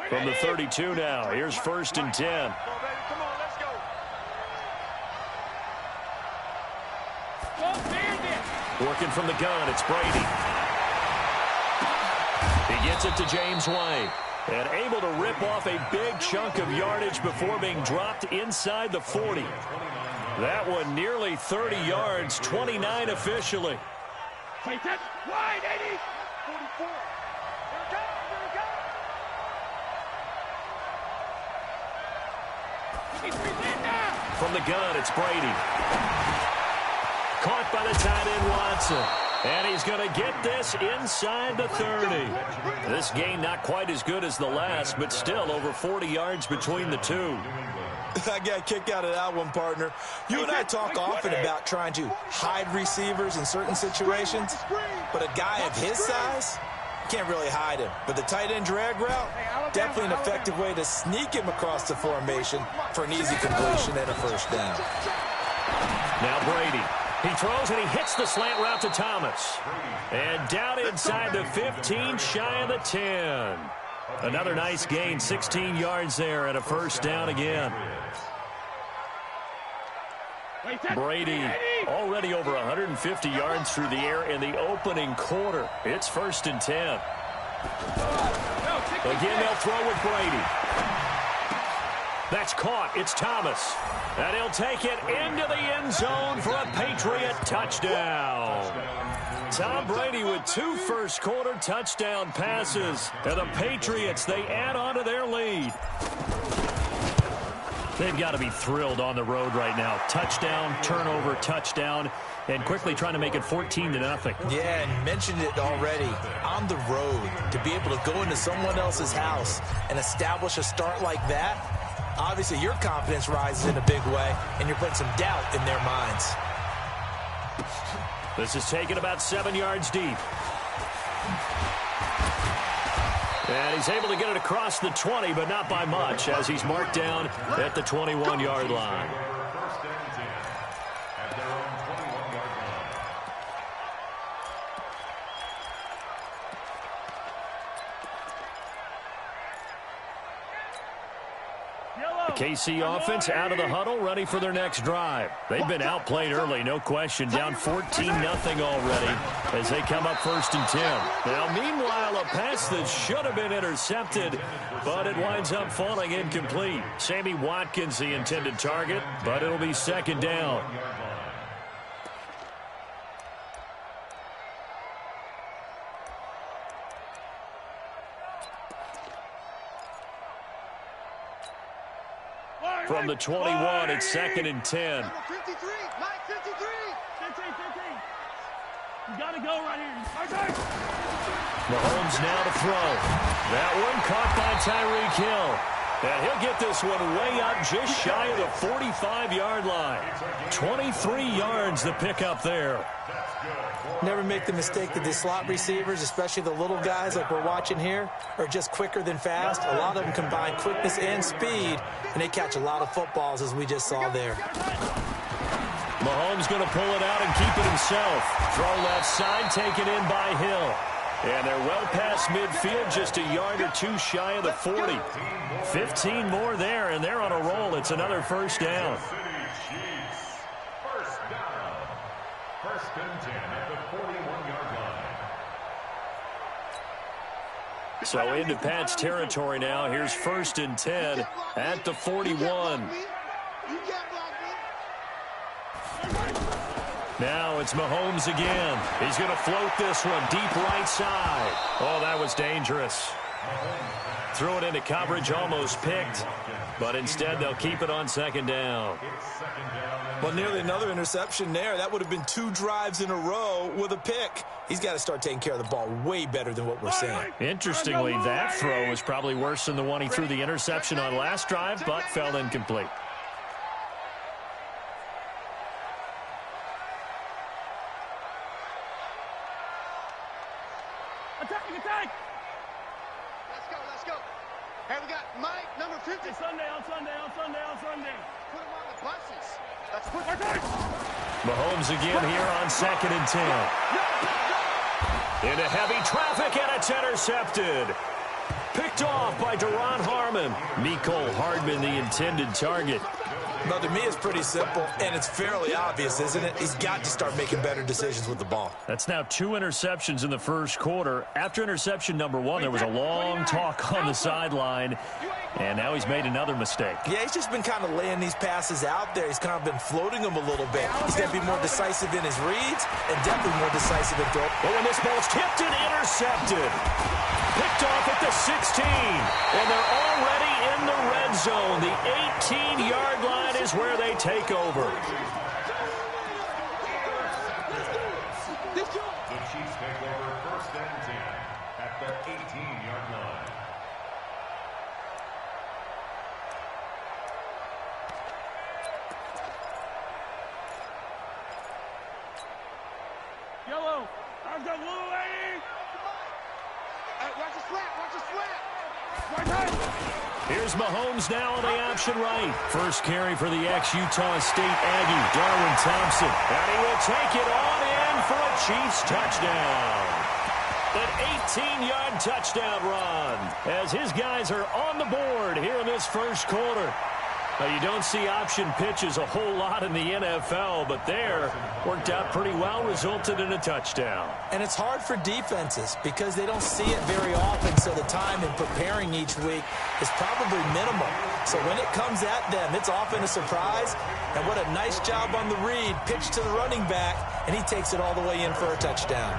From the 32 now, here's 1st and 10. Working from the gun, it's Brady. He gets it to James White. And able to rip off a big chunk of yardage before being dropped inside the 40. That one nearly 30 yards, 29 officially. Wide 80. 44. Here it goes. From the gun, it's Brady. Caught by the tight end, Watson. And he's going to get this inside the 30. This gain not quite as good as the last, but still over 40 yards between the two. I got a kick out of that one, partner. You and I talk often about trying to hide receivers in certain situations, but a guy of his size can't really hide him. But the tight end drag route, definitely an effective way to sneak him across the formation for an easy completion and a first down. Now Brady. He throws and he hits the slant route to Thomas. And down inside the 15, shy of the 10. Another nice gain, 16 yards there and a first down again. Brady already over 150 yards through the air in the opening quarter. It's 1st and 10. Again, they'll throw with Brady. That's caught. It's Thomas. And he'll take it into the end zone for a Patriot touchdown. Tom Brady with 2 first-quarter touchdown passes. And the Patriots, they add on to their lead. They've got to be thrilled on the road right now. Touchdown, turnover, touchdown, and quickly trying to make it 14-0. Yeah, and mentioned it already. On the road, to be able to go into someone else's house and establish a start like that, obviously, your confidence rises in a big way, and you're putting some doubt in their minds. This is taken about 7 yards deep. And he's able to get it across the 20, but not by much, as he's marked down at the 21-yard line. KC offense out of the huddle, ready for their next drive. They've been outplayed early, no question. Down 14-0 already as they come up 1st and 10. Now, meanwhile, a pass that should have been intercepted, but it winds up falling incomplete. Sammy Watkins, the intended target, but it'll be 2nd down. From the 21, it's 2nd and 10. Number 53, Mike 53. 15. You got to go right here. Mahomes now to throw. That one caught by Tyreek Hill. And he'll get this one way up just shy of the 45-yard line. 23 yards the pickup there. Never make the mistake that the slot receivers, especially the little guys like we're watching here, are just quicker than fast. A lot of them combine quickness and speed, and they catch a lot of footballs, as we just saw there. Mahomes going to pull it out and keep it himself. Throw left side, taken in by Hill. And they're well past midfield, just a yard or two shy of the 40. 15 more there, and they're on a roll. It's another first down. First down. 1st and 10 at the 41-yard line. So into Pat's territory now. Here's 1st and 10 at the 41. Now it's Mahomes again. He's going to float this one deep right side. Oh, that was dangerous. Threw it into coverage, almost picked. But instead, they'll keep it on 2nd down. Well, nearly another interception there. That would have been 2 drives in a row with a pick. He's got to start taking care of the ball way better than what we're seeing. Interestingly, that throw was probably worse than the one he threw the interception on last drive, but fell incomplete. Attack! Let's go. Hey, we got Mike, number 50. Sunday. Put him on the buses. That's put Mahomes again here on 2nd and 10. Into heavy traffic, and it's intercepted. Picked off by Deron Harmon. Mecole Hardman, the intended target. Well, to me, it's pretty simple, and it's fairly obvious, isn't it? He's got to start making better decisions with the ball. That's now 2 interceptions in the first quarter. After interception number 1, there was a long talk on the sideline, and now he's made another mistake. Yeah, he's just been kind of laying these passes out there. He's kind of been floating them a little bit. He's got to be more decisive in his reads and definitely more decisive in throw. But when this ball's tipped and intercepted. Picked off at the 16. And they're already in the red zone. The 18-yard line is where they take over. The Chiefs take over 1st and 10 at the 18-yard line. Yellow. I've got little lady. Watch the slant. Watch the slant. Right hand. Here's Mahomes now on the option right. First carry for the ex-Utah State Aggie, Darwin Thompson. And he will take it on in for a Chiefs touchdown. An 18-yard touchdown run as his guys are on the board here in this first quarter. Now, you don't see option pitches a whole lot in the NFL, but there worked out pretty well, resulted in a touchdown. And it's hard for defenses because they don't see it very often, so the time in preparing each week is probably minimal. So when it comes at them, it's often a surprise. And what a nice job on the read. Pitch to the running back, and he takes it all the way in for a touchdown.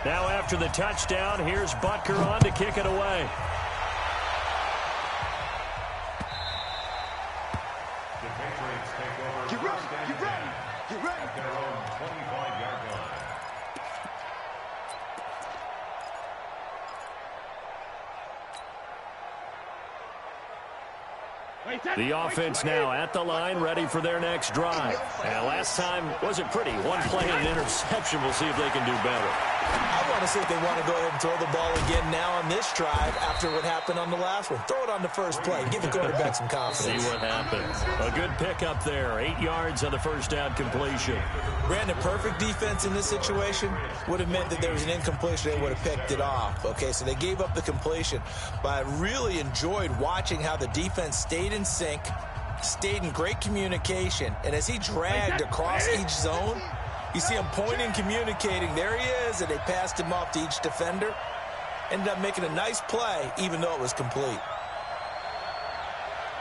Now after the touchdown, here's Butker on to kick it away. The offense now at the line, ready for their next drive. And last time wasn't pretty. One play and an interception. We'll see if they can do better. I want to see if they want to go ahead and throw the ball again now on this drive after what happened on the last one. Throw it on the first play. Give the quarterback some confidence. See what happens. A good pickup there. 8 yards on the first down completion. Brandon, perfect defense in this situation would have meant that there was an incompletion. They would have picked it off. Okay, so they gave up the completion. But I really enjoyed watching how the defense stayed in sync, stayed in great communication, and as he dragged across each zone, you see him pointing, communicating. There he is, and they passed him off to each defender. Ended up making a nice play, even though it was complete.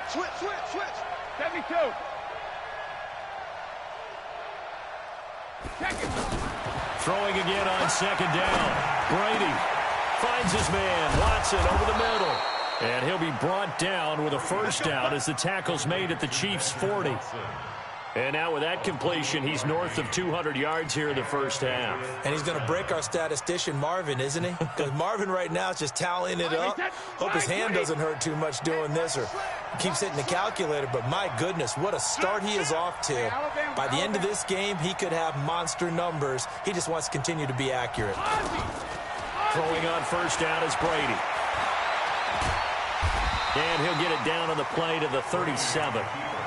Switch. 72. Throwing again on second down. Brady finds his man. Watson over the middle. And he'll be brought down with a first down as the tackle's made at the Chiefs' 40. And now with that completion, he's north of 200 yards here in the first half. And he's going to break our statistician, Marvin, isn't he? Because Marvin right now is just tallying it up. Hope his hand doesn't hurt too much doing this or keeps hitting the calculator. But my goodness, what a start he is off to. By the end of this game, he could have monster numbers. He just wants to continue to be accurate. Throwing on first down is Brady. And he'll get it down on the play to the 37.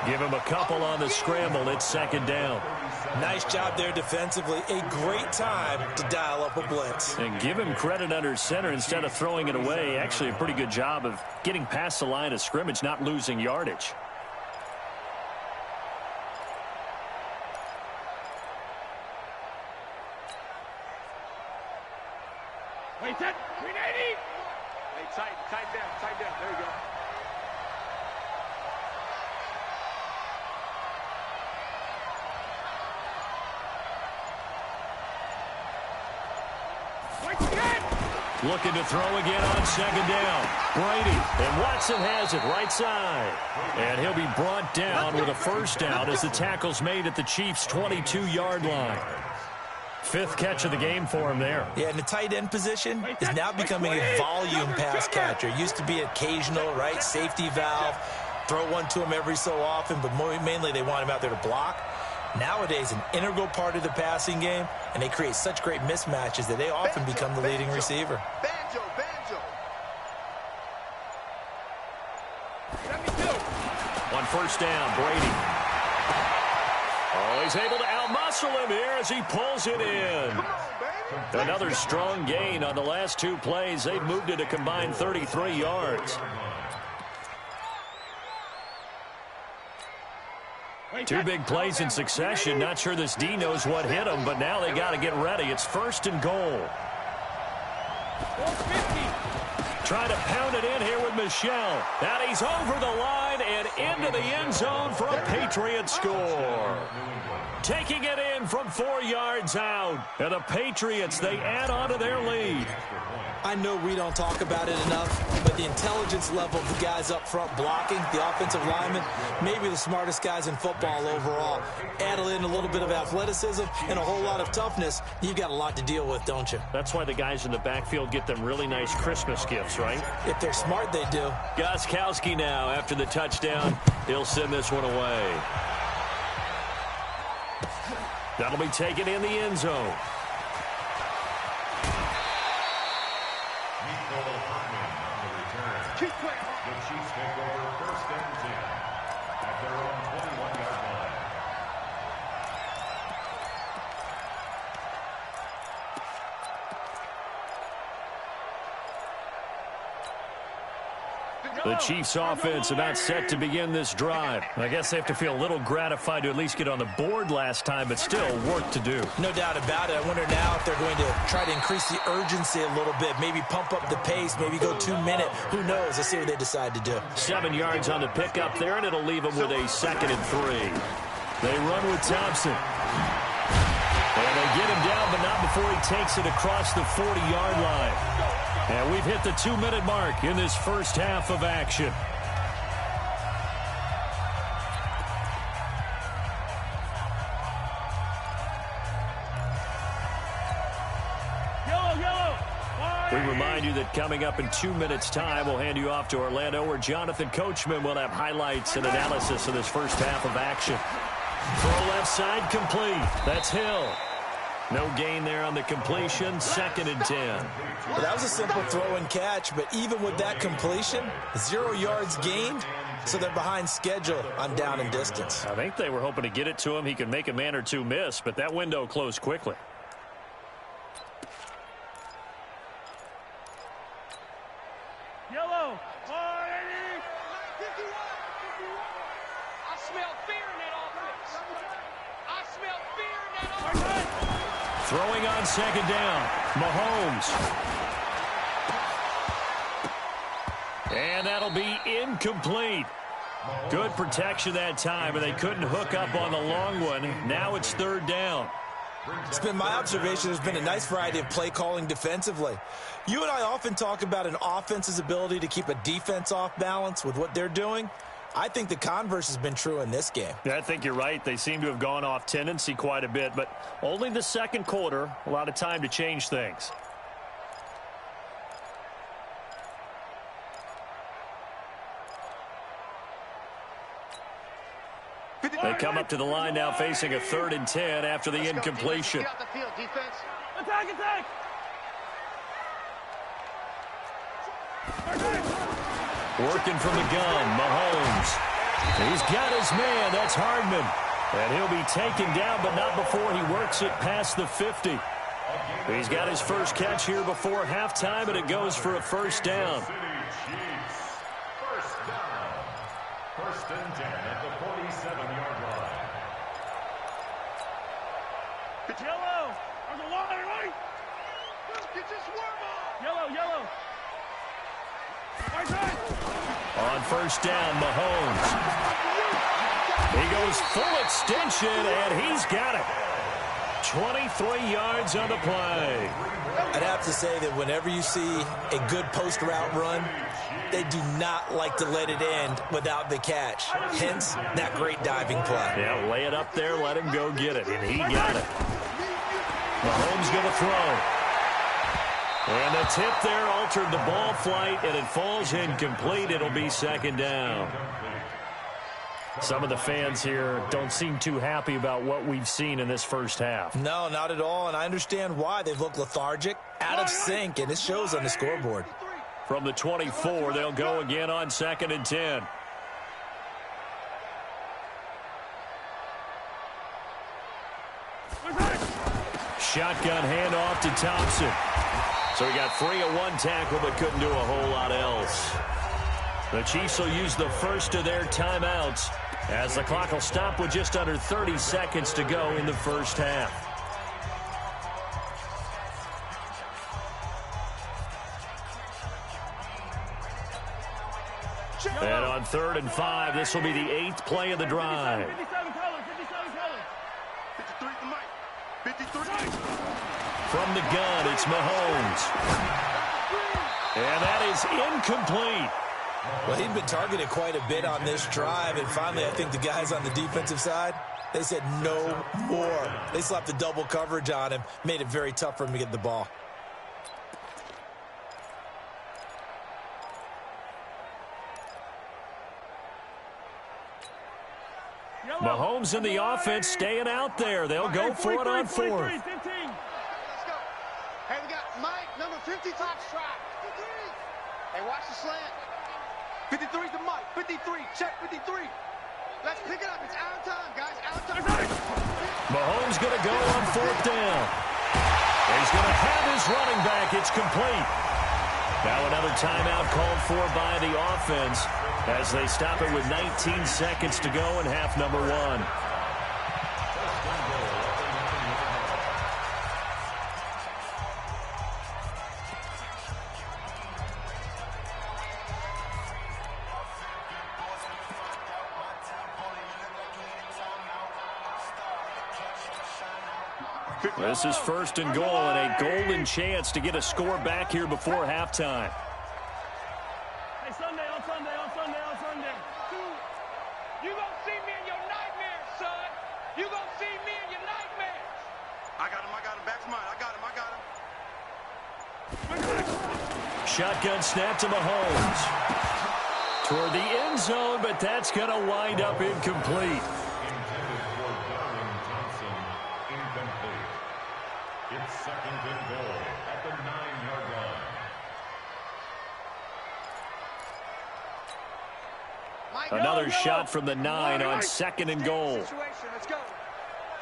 Give him a couple on the scramble. It's second down. Nice job there defensively. A great time to dial up a blitz. And give him credit under center instead of throwing it away. Actually, a pretty good job of getting past the line of scrimmage, not losing yardage. Wait, 380. Hey, tight down. There you go. Looking to throw again on second down. Brady, and Watson has it right side. And he'll be brought down with a first down as the tackle's made at the Chiefs' 22-yard line. Fifth catch of the game for him there. Yeah, and the tight end position is now becoming a volume pass catcher. Used to be occasional, right, safety valve. Throw one to him every so often, but mainly they want him out there to block. Nowadays, an integral part of the passing game, and they create such great mismatches that they often become the leading receiver. Banjo. 72. On first down, Brady. Oh, he's able to outmuscle him here as he pulls it in. Another strong gain on the last two plays. They've moved it a combined 33 yards. Two big plays in succession. Not sure this D knows what hit him, but now they got to get ready. It's first and goal. 450. Trying to pound it in here with Michelle. And he's over the line. line and into the end zone for a Patriot score. Taking it in from 4 yards out. And the Patriots, they add on to their lead. I know we don't talk about it enough, but the intelligence level of the guys up front blocking, the offensive linemen, maybe the smartest guys in football overall. Add in a little bit of athleticism and a whole lot of toughness, you've got a lot to deal with, don't you? That's why the guys in the backfield get them really nice Christmas gifts, right? If they're smart, they do. Gostkowski now, after the touchdown, he'll send this one away. That'll be taken in the end zone. The Chiefs take over 1st and 10 at their own 21-yard line. The Chiefs offense about set to begin this drive. I guess they have to feel a little gratified to at least get on the board last time, but still work to do. No doubt about it. I wonder now if they're going to try to increase the urgency a little bit, maybe pump up the pace, maybe go 2 minute. Who knows? Let's see what they decide to do. 7 yards on the pickup there, and it'll leave them with a 2nd and 3. They run with Thompson. And they get him down, but not before he takes it across the 40-yard line. And we've hit the 2-minute mark in this first half of action. We remind you that coming up in 2 minutes' time, we'll hand you off to Orlando, where Jonathan Coachman will have highlights and analysis of this first half of action. Throw left side complete. That's Hill. No gain there on the completion. 2nd and 10. Well, that was a simple throw and catch, but even with that completion, 0 yards gained, so they're behind schedule on down and distance. I think they were hoping to get it to him. He could make a man or two miss, but that window closed quickly. Yellow. I smell fear in that offense. I smell fear in that offense. Throwing on 2nd down. Mahomes. And that'll be incomplete. Good protection that time, and they couldn't hook up on the long one. Now it's 3rd down. It's been my observation there's been a nice variety of play calling defensively. You and I often talk about an offense's ability to keep a defense off balance with what they're doing. I think the converse has been true in this game. Yeah, I think you're right. They seem to have gone off tendency quite a bit, but only the 2nd quarter, a lot of time to change things. They come up to the line now facing a 3rd and 10 after the incompletion. Get out the field, defense. Attack! Working from the gun, Mahomes. He's got his man. That's Hardman. And he'll be taken down, but not before he works it past the 50. He's got his first catch here before halftime, and it goes for a 1st down. First down. 1st and 10 at the 47-yard line. Yellow! There's a line, right? Get your swarm on. Yellow! Right side! On 1st down, Mahomes. He goes full extension, and he's got it. 23 yards on the play. I'd have to say that whenever you see a good post route run, they do not like to let it end without the catch. Hence, that great diving play. Yeah, lay it up there, let him go get it, and he got it. Mahomes going to throw. And the tip there altered the ball flight, and it falls incomplete. It'll be 2nd down. Some of the fans here don't seem too happy about what we've seen in this first half. No, not at all, and I understand why. They've looked lethargic, out of sync, and it shows on the scoreboard. From the 24, they'll go again on 2nd and 10. Shotgun handoff to Thompson. So he got free of one tackle, but couldn't do a whole lot else. The Chiefs will use the first of their timeouts as the clock will stop with just under 30 seconds to go in the first half. And on 3rd and 5. This will be the 8th play of the drive. 57 colors, 57 colors. 53 to Mike. 53. From the gun, it's Mahomes. And that is incomplete. Well, he'd been targeted quite a bit on this drive, and finally I think the guys on the defensive side, they said no more. They slapped the double coverage on him, made it very tough for him to get the ball. Mahomes in the offense staying out there. They'll go for it on 4th. Let's go. Hey, we got Mike, number 50, top strap. 53. Hey, watch the slant. 53 to Mike. 53. Check 53. Let's pick it up. It's out of time, guys. Out of time. Mahomes going to go on 4th down. He's going to have his running back. It's complete. Now another timeout called for by the offense as they stop it with 19 seconds to go in half number 1. This is 1st and goal and a golden chance to get a score back here before halftime. Hey, Sunday, on Sunday, on Sunday, on Sunday. You gonna see me in your nightmares, son. You gonna see me in your nightmares. I got him. Back to mine. I got him. Shotgun snap to Mahomes. Toward the end zone, but that's going to wind up incomplete. It's 2nd and goal at the 9-yard line. Another shot from the 9 on 2nd and goal. Let's go.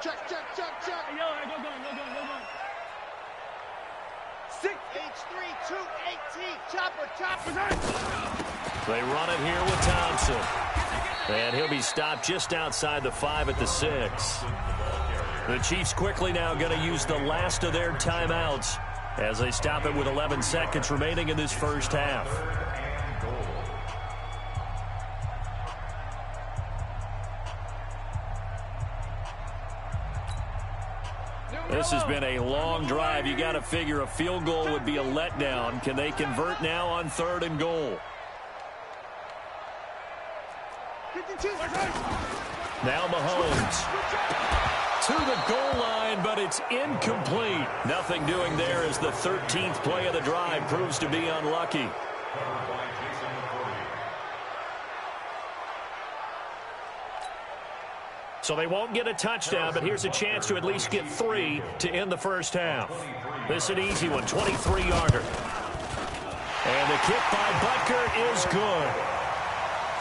Check. Hey, yo, go gun. 6H3218. Chopper. They run it here with Thompson. And he'll be stopped just outside the 5 at the 6. The Chiefs quickly now going to use the last of their timeouts as they stop it with 11 seconds remaining in this first half. This has been a long drive. You got to figure a field goal would be a letdown. Can they convert now on 3rd and goal? 52. Now Mahomes to the goal line, but it's incomplete. Nothing doing there as the 13th play of the drive proves to be unlucky. So they won't get a touchdown, but here's a chance to at least get 3 to end the first half. This is an easy one, 23-yarder. And the kick by Butker is good.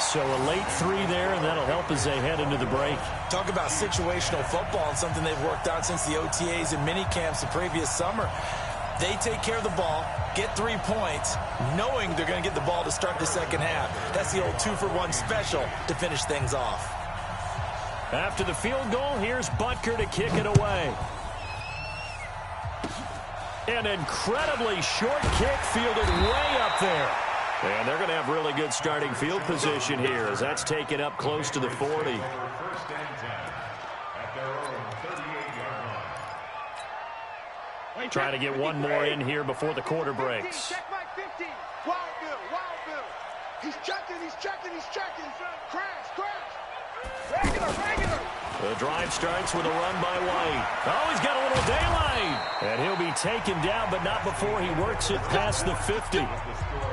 So a late 3 there, and that'll help as they head into the break. Talk about situational football and something they've worked on since the OTAs and mini camps the previous summer. They take care of the ball, get 3 points, knowing they're going to get the ball to start the second half. That's the old 2-for-1 special to finish things off. After the field goal, here's Butker to kick it away. An incredibly short kick fielded way up there. And they're going to have really good starting field position here as that's taken up close to the 40. First and 10 at their own 38-yard line. Trying to get one more in here before the quarter breaks. Check Mike 50. Wild Bill. He's checking. Crash. Regular. The drive starts with a run by White. Oh, he's got a little daylight. And he'll be taken down, but not before he works it past the 50.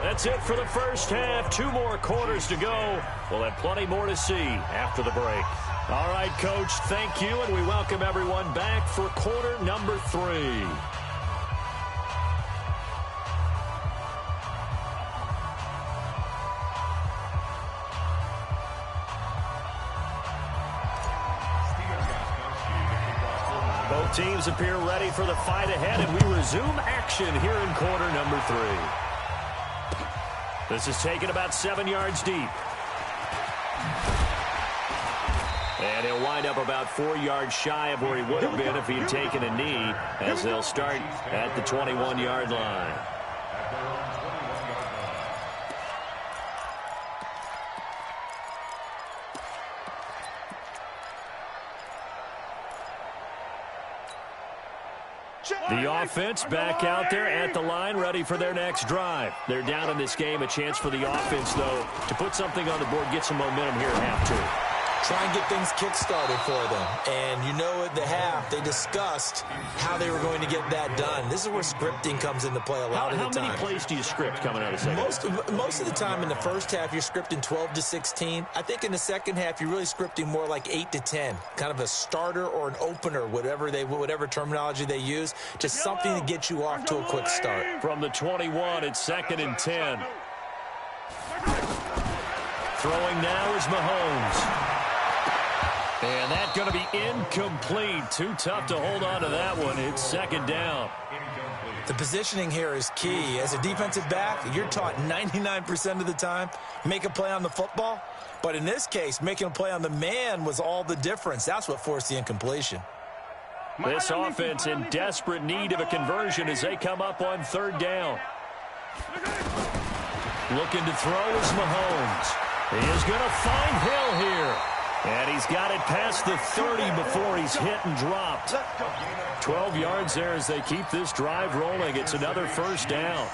That's it for the first half. 2 more quarters to go. We'll have plenty more to see after the break. All right, Coach, thank you, and we welcome everyone back for quarter number 3. Both teams appear ready for the fight ahead, and we resume action here in quarter number 3. This is taken about 7 yards deep. And he'll wind up about 4 yards shy of where he would have been if he had taken a knee, as they'll start at the 21-yard line. The offense back out there at the line, ready for their next drive. They're down in this game. A chance for the offense, though, to put something on the board, get some momentum here at half two. Try and get things kick-started for them. And you know at the half, they discussed how they were going to get that done. This is where scripting comes into play a lot of the time. How many plays do you script coming out of the second? Most of the time in the first half, you're scripting 12 to 16. I think in the second half, you're really scripting more like 8 to 10. Kind of a starter or an opener, whatever terminology they use. Just something to get you off to a quick start. From the 21, it's 2nd and 10. Throwing now is Mahomes. And that's going to be incomplete. Too tough to hold on to that one. It's 2nd down. The positioning here is key. As a defensive back, you're taught 99% of the time, make a play on the football. But in this case, making a play on the man was all the difference. That's what forced the incompletion. This offense in desperate need of a conversion as they come up on 3rd down. Looking to throw is Mahomes. He is going to find Hill here. And he's got it past the 30 before he's hit and dropped. 12 yards there as they keep this drive rolling. It's another 1st down.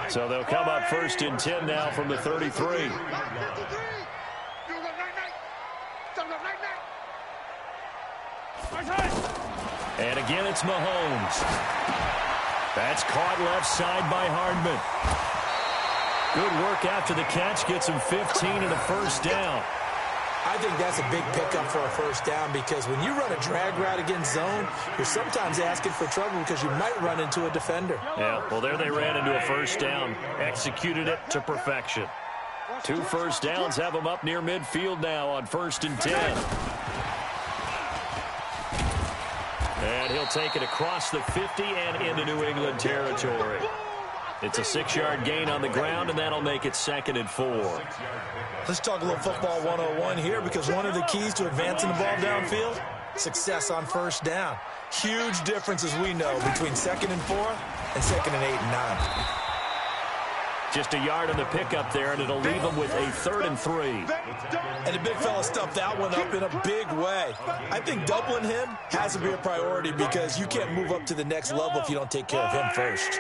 So they'll come up 1st and 10 now from the 33. And again, it's Mahomes. That's caught left side by Hardman. Good work after the catch. Gets him 15 and a 1st down. I think that's a big pickup for a 1st down because when you run a drag route against zone, you're sometimes asking for trouble because you might run into a defender. Yeah, well, there they ran into a 1st down. Executed it to perfection. 2 1st downs have them up near midfield now on 1st and 10. And he'll take it across the 50 and into New England territory. It's a 6-yard gain on the ground, and that'll make it 2nd and 4. Let's talk a little football 101 here because one of the keys to advancing the ball downfield, success on 1st down. Huge difference, as we know, between 2nd and 4 and 2nd and 8 and 9. Just a yard on the pickup there, and it'll leave them with a 3rd and 3. And the big fella stuffed that one up in a big way. I think doubling him has to be a priority because you can't move up to the next level if you don't take care of him first.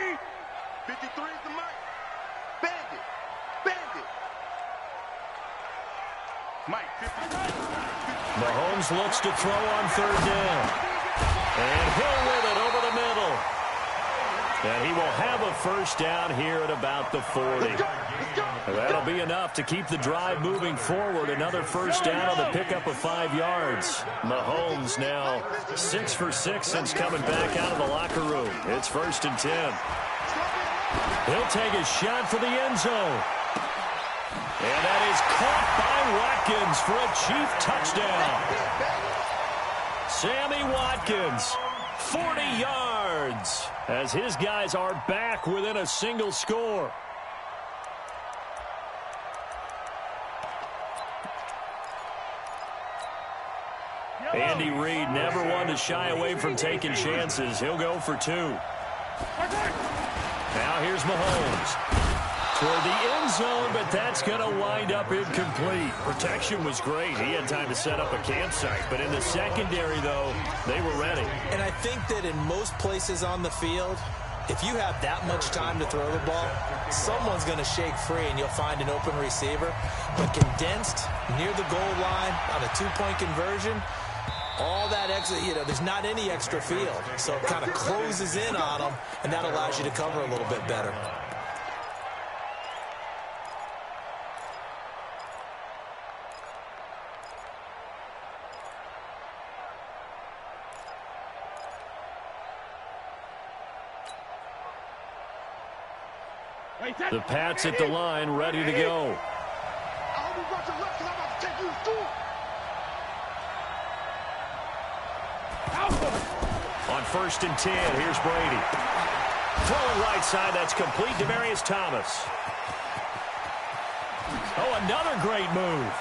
53 is the mic. Bandit. Bandit. Mike, 53. Mahomes looks to throw on 3rd down. And Hill with it over the middle. And he will have a 1st down here at about the 40. That'll be enough to keep the drive moving forward. Another 1st down on the pickup of 5 yards. Mahomes now 6 for 6 since coming back out of the locker room. It's 1st and 10. He'll take a shot for the end zone. And that is caught by Watkins for a Chief touchdown. Sammy Watkins, 40 yards, as his guys are back within a single score. Andy Reid never one to shy away from taking chances. He'll go for 2. Now here's Mahomes. Toward the end zone, but that's going to wind up incomplete. Protection was great. He had time to set up a campsite. But in the secondary, though, they were ready. And I think that in most places on the field, if you have that much time to throw the ball, someone's going to shake free and you'll find an open receiver. But condensed near the goal line on a 2-point conversion, all that extra, there's not any extra field. So it kind of closes in on them, and that allows you to cover a little bit better. The Pats at the line, ready to go. On 1st and 10, here's Brady. Throwing right side, that's complete. Demaryius Thomas. Oh, another great move.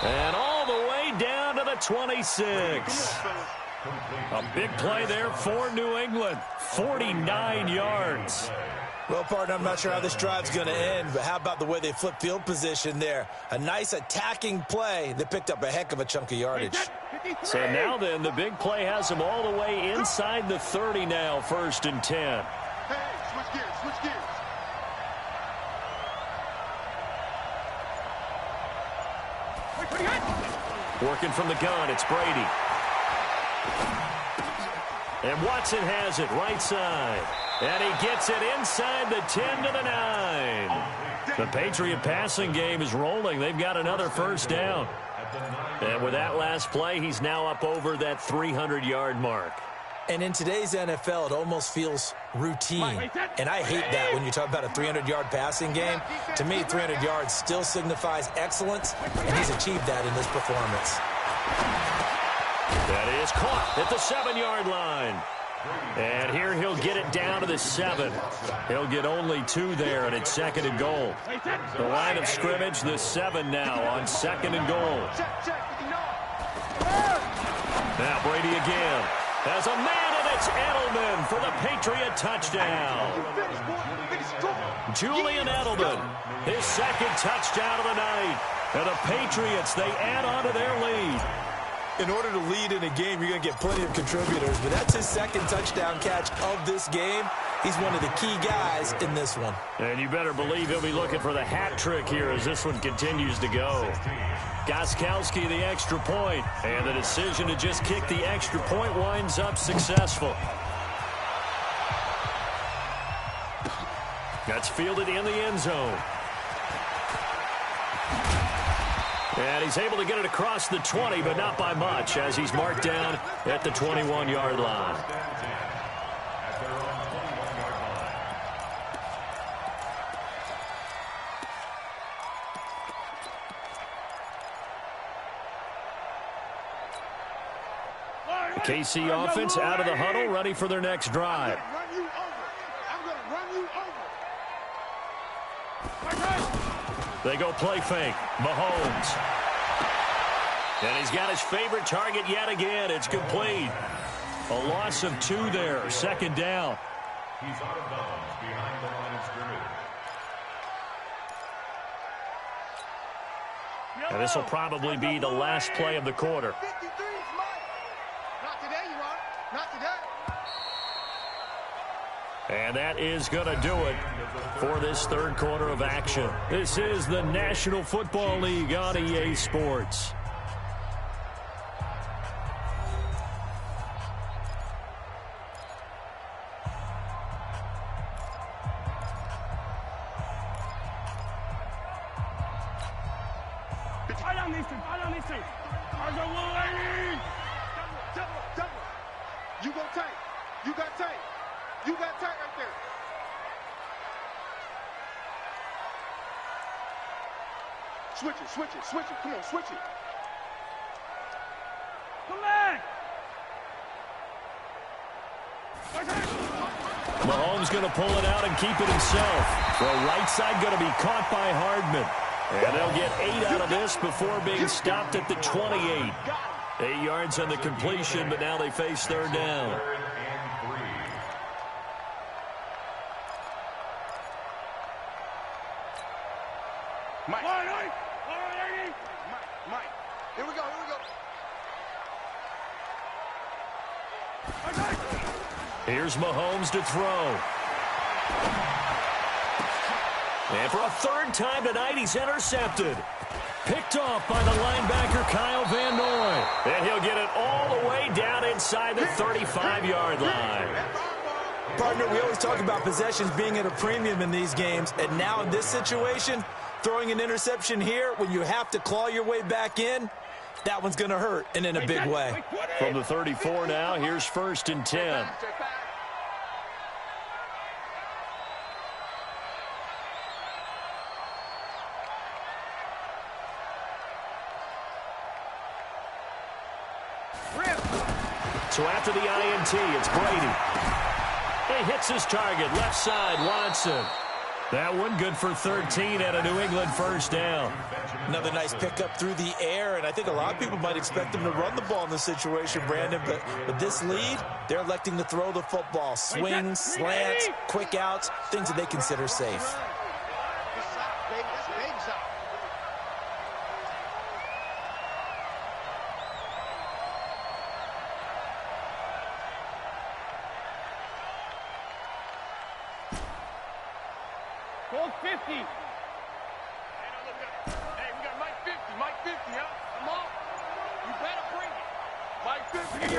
And all the way down to the 26. A big play there for New England. 49 yards. Well, partner, I'm not sure how this drive's going to end, but how about the way they flip field position there? A nice attacking play that picked up a heck of a chunk of yardage. So now then, the big play has them all the way inside the 30 now, 1st and 10. Hey, switch gears, switch gears. Working from the gun, it's Brady. And Watson has it right side. And he gets it inside the 10 to the 9. The Patriot passing game is rolling. They've got another 1st down. And with that last play, he's now up over that 300-yard mark. And in today's NFL, it almost feels routine. And I hate that when you talk about a 300-yard passing game. To me, 300 yards still signifies excellence, and he's achieved that in this performance. That is caught at the 7-yard line. And here he'll get it down to the 7. He'll get only 2 there, and it's 2nd and goal. The line of scrimmage, the 7 now on 2nd and goal. Now Brady again. As a man, and it's Edelman for the Patriot touchdown. Julian Edelman, his 2nd touchdown of the night. And the Patriots, they add on to their lead. In order to lead in a game, you're going to get plenty of contributors, but that's his 2nd touchdown catch of this game. He's one of the key guys in this one. And you better believe he'll be looking for the hat trick here as this one continues to go. Gostkowski, the extra point, and the decision to just kick the extra point winds up successful. That's fielded in the end zone. And he's able to get it across the 20, but not by much, as he's marked down at the 21-yard line. The KC offense out of the huddle, ready for their next drive. I'm going to run you over. They go play fake. Mahomes. And he's got his favorite target yet again. It's complete. A loss of 2 there. 2nd down. He's out of bounds behind the line of scrimmage. And this will probably be the last play of the quarter. 53 is mine. Not today, you are. Not today. And that is going to do it for this 3rd quarter of action. This is the National Football League on EA Sports. You go tight. You got tight. You got tight right there. Switch it, switch it, switch it. Come on, switch it. Come back! Mahomes going to pull it out and keep it himself. The right side going to be caught by Hardman. And they'll get 8 out of this before being stopped at the 28. 8 yards on the completion, but now they face 3rd down. Mike. Mike. Here we go, here we go. Here's Mahomes to throw. And for a 3rd time tonight, he's intercepted. Picked off by the linebacker, Kyle Van Noy. And he'll get it all the way down inside the 35-yard line. Partner, we always talk about possessions being at a premium in these games, and now in this situation, throwing an interception here when you have to claw your way back in, that one's going to hurt, and in a big way. From the 34 now, here's 1st and 10. So after the INT, it's Brady. He hits his target, left side, Watson. That one good for 13 and a New England first down. Another nice pickup through the air, and I think a lot of people might expect them to run the ball in this situation, Brandon, but with this lead, they're electing to throw the football. Swings, slants, quick outs, things that they consider safe. Goal 50. Hey, we got Mike 50. Mike 50, huh? Come on. You better bring it. Mike 50.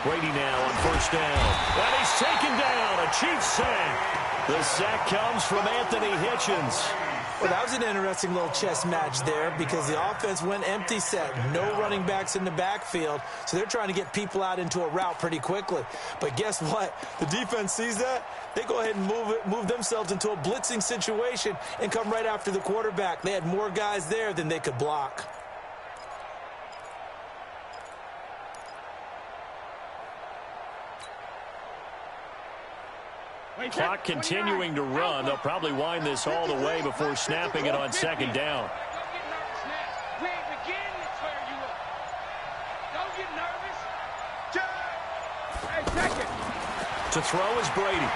Brady now on first down. And he's taken down. A Chiefs sack. The sack comes from Anthony Hitchens. Well, that was an interesting little chess match there because the offense went empty set. No running backs in the backfield, so they're trying to get people out into a route pretty quickly. But guess what? The defense sees that. They go ahead and move themselves into a blitzing situation and come right after the quarterback. They had more guys there than they could block. Clock continuing to run. They'll probably wind this all the way before snapping it on second down. We ain't beginning to clear you up. Don't get nervous. Hey, check it. To throw is Brady.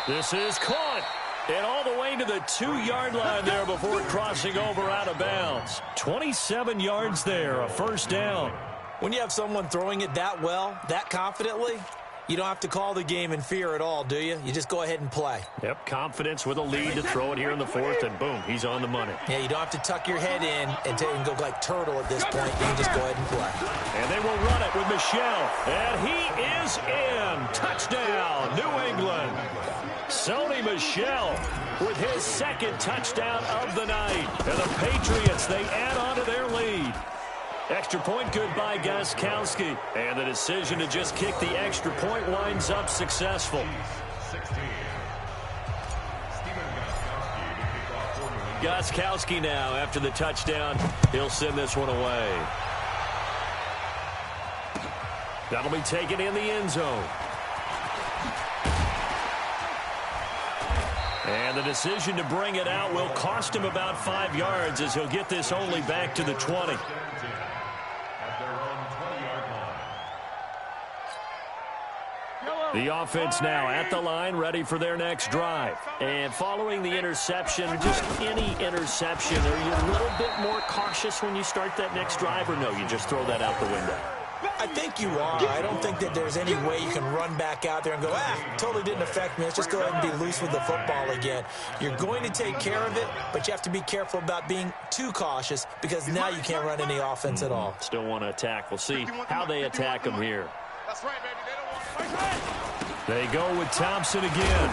This is caught. And all the way to the 2-yard line there before crossing over out of bounds. 27 yards there, a first down. When you have someone throwing it that well, that confidently, you don't have to call the game in fear at all, do you? You just go ahead and play. Yep, confidence with a lead to throw it here in the fourth, and boom, he's on the money. Yeah, you don't have to tuck your head in and go like turtle at this point. You can just go ahead and play. And they will run it with Michel. And he is in. Touchdown, New England. Sony Michel with his second touchdown of the night. And the Patriots, they add on to their lead. Extra point good by Gostkowski. And the decision to just kick the extra point winds up successful. 16. Gostkowski now after the touchdown. He'll send this one away. That'll be taken in the end zone. And the decision to bring it out will cost him about 5 yards as he'll get this only back to the 20. The offense now at the line, ready for their next drive. And following the interception, just any interception, are you a little bit more cautious when you start that next drive, or no, you just throw that out the window? I think you are. I don't think that there's any way you can run back out there and go, totally didn't affect me. Let's just go ahead and be loose with the football again. You're going to take care of it, but you have to be careful about being too cautious because now you can't run any offense at all. Still want to attack. We'll see how they attack them here. That's right, baby. They don't want to. They go with Thompson again.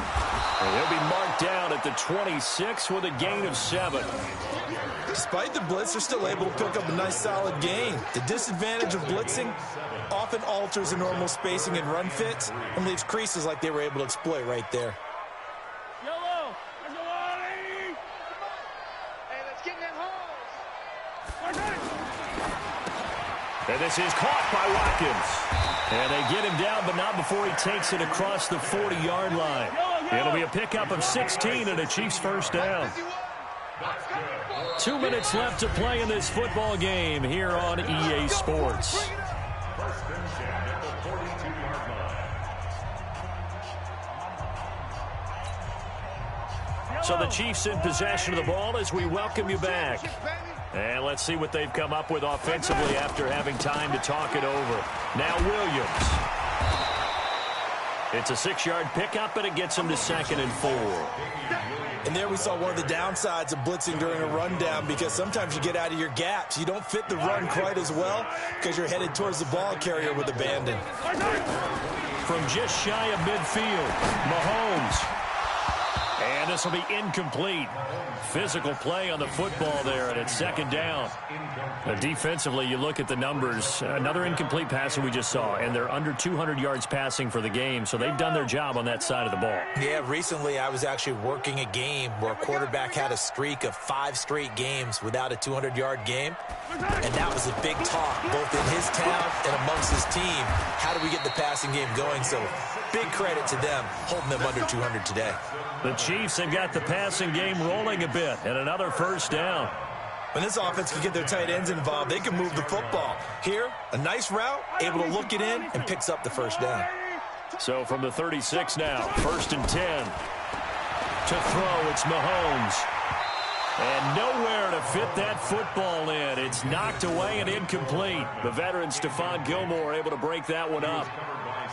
And they'll be marked down at the 26 with a gain of 7. Despite the blitz, they're still able to pick up a nice solid gain. The disadvantage of blitzing often alters the normal spacing and run fits and leaves creases like they were able to exploit right there. Yellow. Hey, let's get in them holes. And this is caught by Watkins. And they get him down, but not before he takes it across the 40-yard line. It'll be a pickup of 16 and a Chiefs first down. 2 minutes left to play in this football game here on EA Sports. First and 10 at the 42-yard line. So the Chiefs in possession of the ball as we welcome you back. And let's see what they've come up with offensively after having time to talk it over. Now Williams. It's a 6-yard pickup, and it gets him to 2nd and 4. And there we saw one of the downsides of blitzing during a rundown because sometimes you get out of your gaps. You don't fit the run quite as well because you're headed towards the ball carrier with abandon. From just shy of midfield, Mahomes. And this will be incomplete. Physical play on the football there, and it's 2nd down. Defensively, you look at the numbers. Another incomplete pass that we just saw, and they're under 200 yards passing for the game, so they've done their job on that side of the ball. Yeah, recently I was actually working a game where a quarterback had a streak of 5 straight games without a 200-yard game, and that was a big talk, both in his town and amongst his team. How do we get the passing game going? So big credit to them holding them under 200 today. The Chiefs have got the passing game rolling a bit, and another first down. When this offense can get their tight ends involved, they can move the football. Here, a nice route, able to look it in, and picks up the first down. So from the 36 now, 1st and 10. To throw, it's Mahomes. And nowhere to fit that football in. It's knocked away and incomplete. The veteran Stephon Gilmore able to break that one up.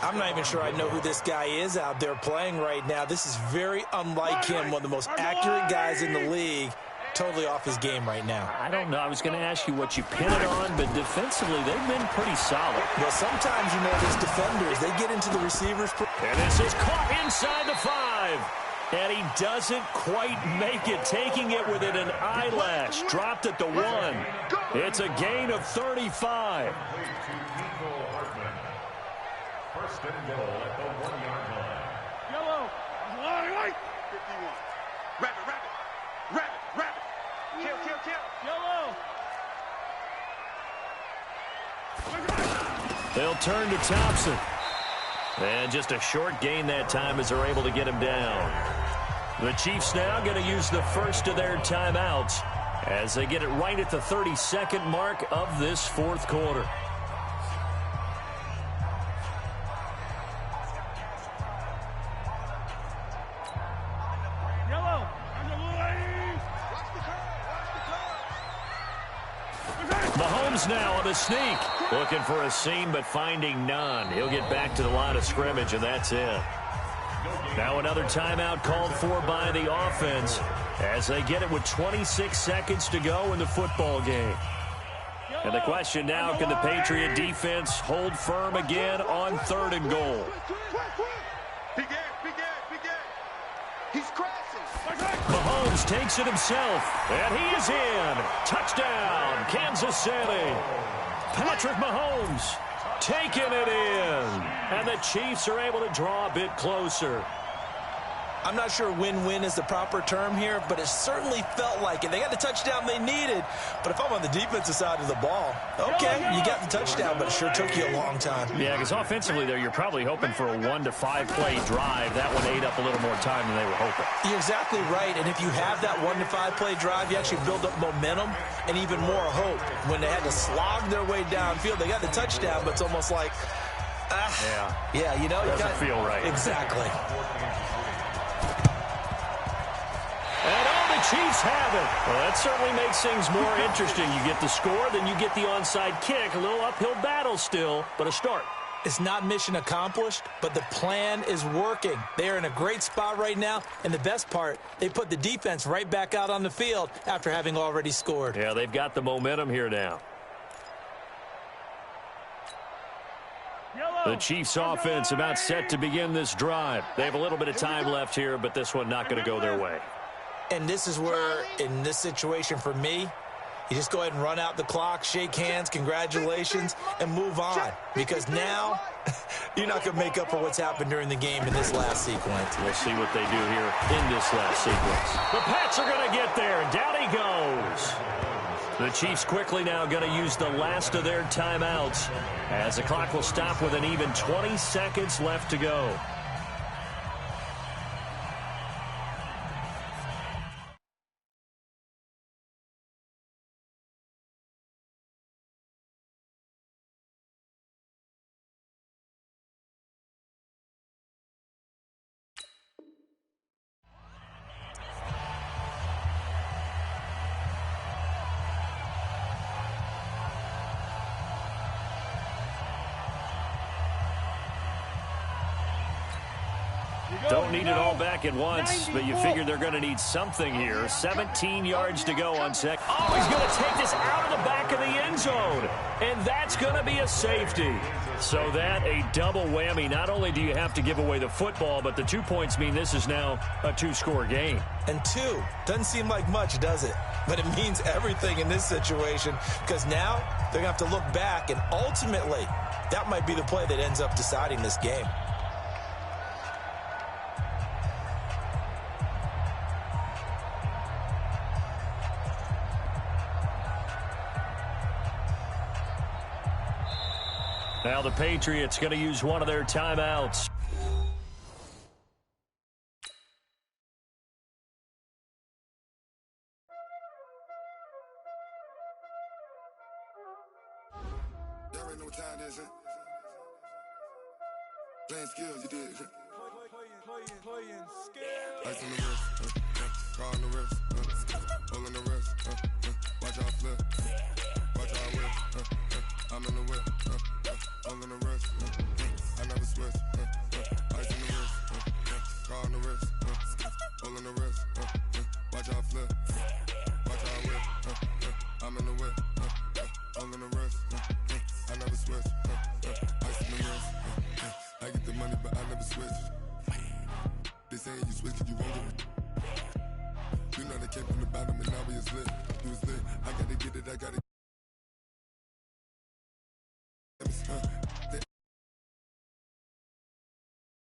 I'm not even sure I know who this guy is out there playing right now. This is very unlike him, one of the most accurate guys in the league. Totally off his game right now. I don't know. I was going to ask you what you pin it on, but defensively, they've been pretty solid. Well, sometimes, you know, these defenders, they get into the receivers. And this is caught inside the 5. And he doesn't quite make it, taking it within an eyelash. Dropped at the 1. It's a gain of 35. First and goal at the 1-yard line. Yellow. 51. Rabbit. Kill. Yellow. They'll turn to Thompson. And just a short gain that time as they're able to get him down. The Chiefs now going to use the first of their timeouts as they get it right at the 32nd mark of this fourth quarter. Yellow. Mahomes now on the sneak. Looking for a seam, but finding none. He'll get back to the line of scrimmage, and that's it. Now another timeout called for by the offense as they get it with 26 seconds to go in the football game. And the question now, can the Patriot defense hold firm again on 3rd and goal? Big Ed. He's crashing. Mahomes takes it himself, and he is in. Touchdown, Kansas City. Patrick Mahomes taking it in. And the Chiefs are able to draw a bit closer. I'm not sure win-win is the proper term here, but it certainly felt like it. They got the touchdown they needed, but if I'm on the defensive side of the ball, okay, you got the touchdown, but it sure took you a long time. Yeah, because offensively there, you're probably hoping for a 1 to 5 play drive. That one ate up a little more time than they were hoping. You're exactly right, and if you have that 1 to 5 play drive, you actually build up momentum and even more hope. When they had to slog their way downfield, they got the touchdown, but it's almost like, yeah, you know, doesn't feel right. Exactly. And the Chiefs have it. Well, that certainly makes things more interesting. You get the score, then you get the onside kick. A little uphill battle still, but a start. It's not mission accomplished, but the plan is working. They are in a great spot right now, and the best part, they put the defense right back out on the field after having already scored. Yeah, they've got the momentum here now. The Chiefs offense about set to begin this drive. They have a little bit of time left here, but this one not going to go their way. And this is where, in this situation for me, you just go ahead and run out the clock, shake hands, congratulations, and move on. Because now, you're not going to make up for what's happened during the game in this last sequence. We'll see what they do here in this last sequence. The Pats are going to get there. Down he goes. The Chiefs quickly now going to use the last of their timeouts as the clock will stop with an even 20 seconds left to go. Don't need it all back at once, but you figure they're going to need something here. 17 yards to go on sec. Oh, he's going to take this out of the back of the end zone. And that's going to be a safety. So that, a double whammy. Not only do you have to give away the football, but the 2 points mean this is now a 2-score game. And 2 doesn't seem like much, does it? But it means everything in this situation, because now they're going to have to look back, and ultimately, that might be the play that ends up deciding this game. Now the Patriots going to use one of their timeouts. already know what time it is, huh? Playing skills, you did, huh? Playing skills. Ice on the wrist, car on the wrist, hole in the wrist, watch out flip, watch out whip, I'm in the whip, hole in the wrist, I never switch, ice on the wrist, car on the wrist, hole in the wrist, watch out flip, watch out whip, I'm in the whip, hole in the wrist, I never switch, ice on the wrist, I get the money but I never switch. They saying you switch cause you won't get it. You know they came from the bottom and now we is lit. You was lit, I gotta get it, I gotta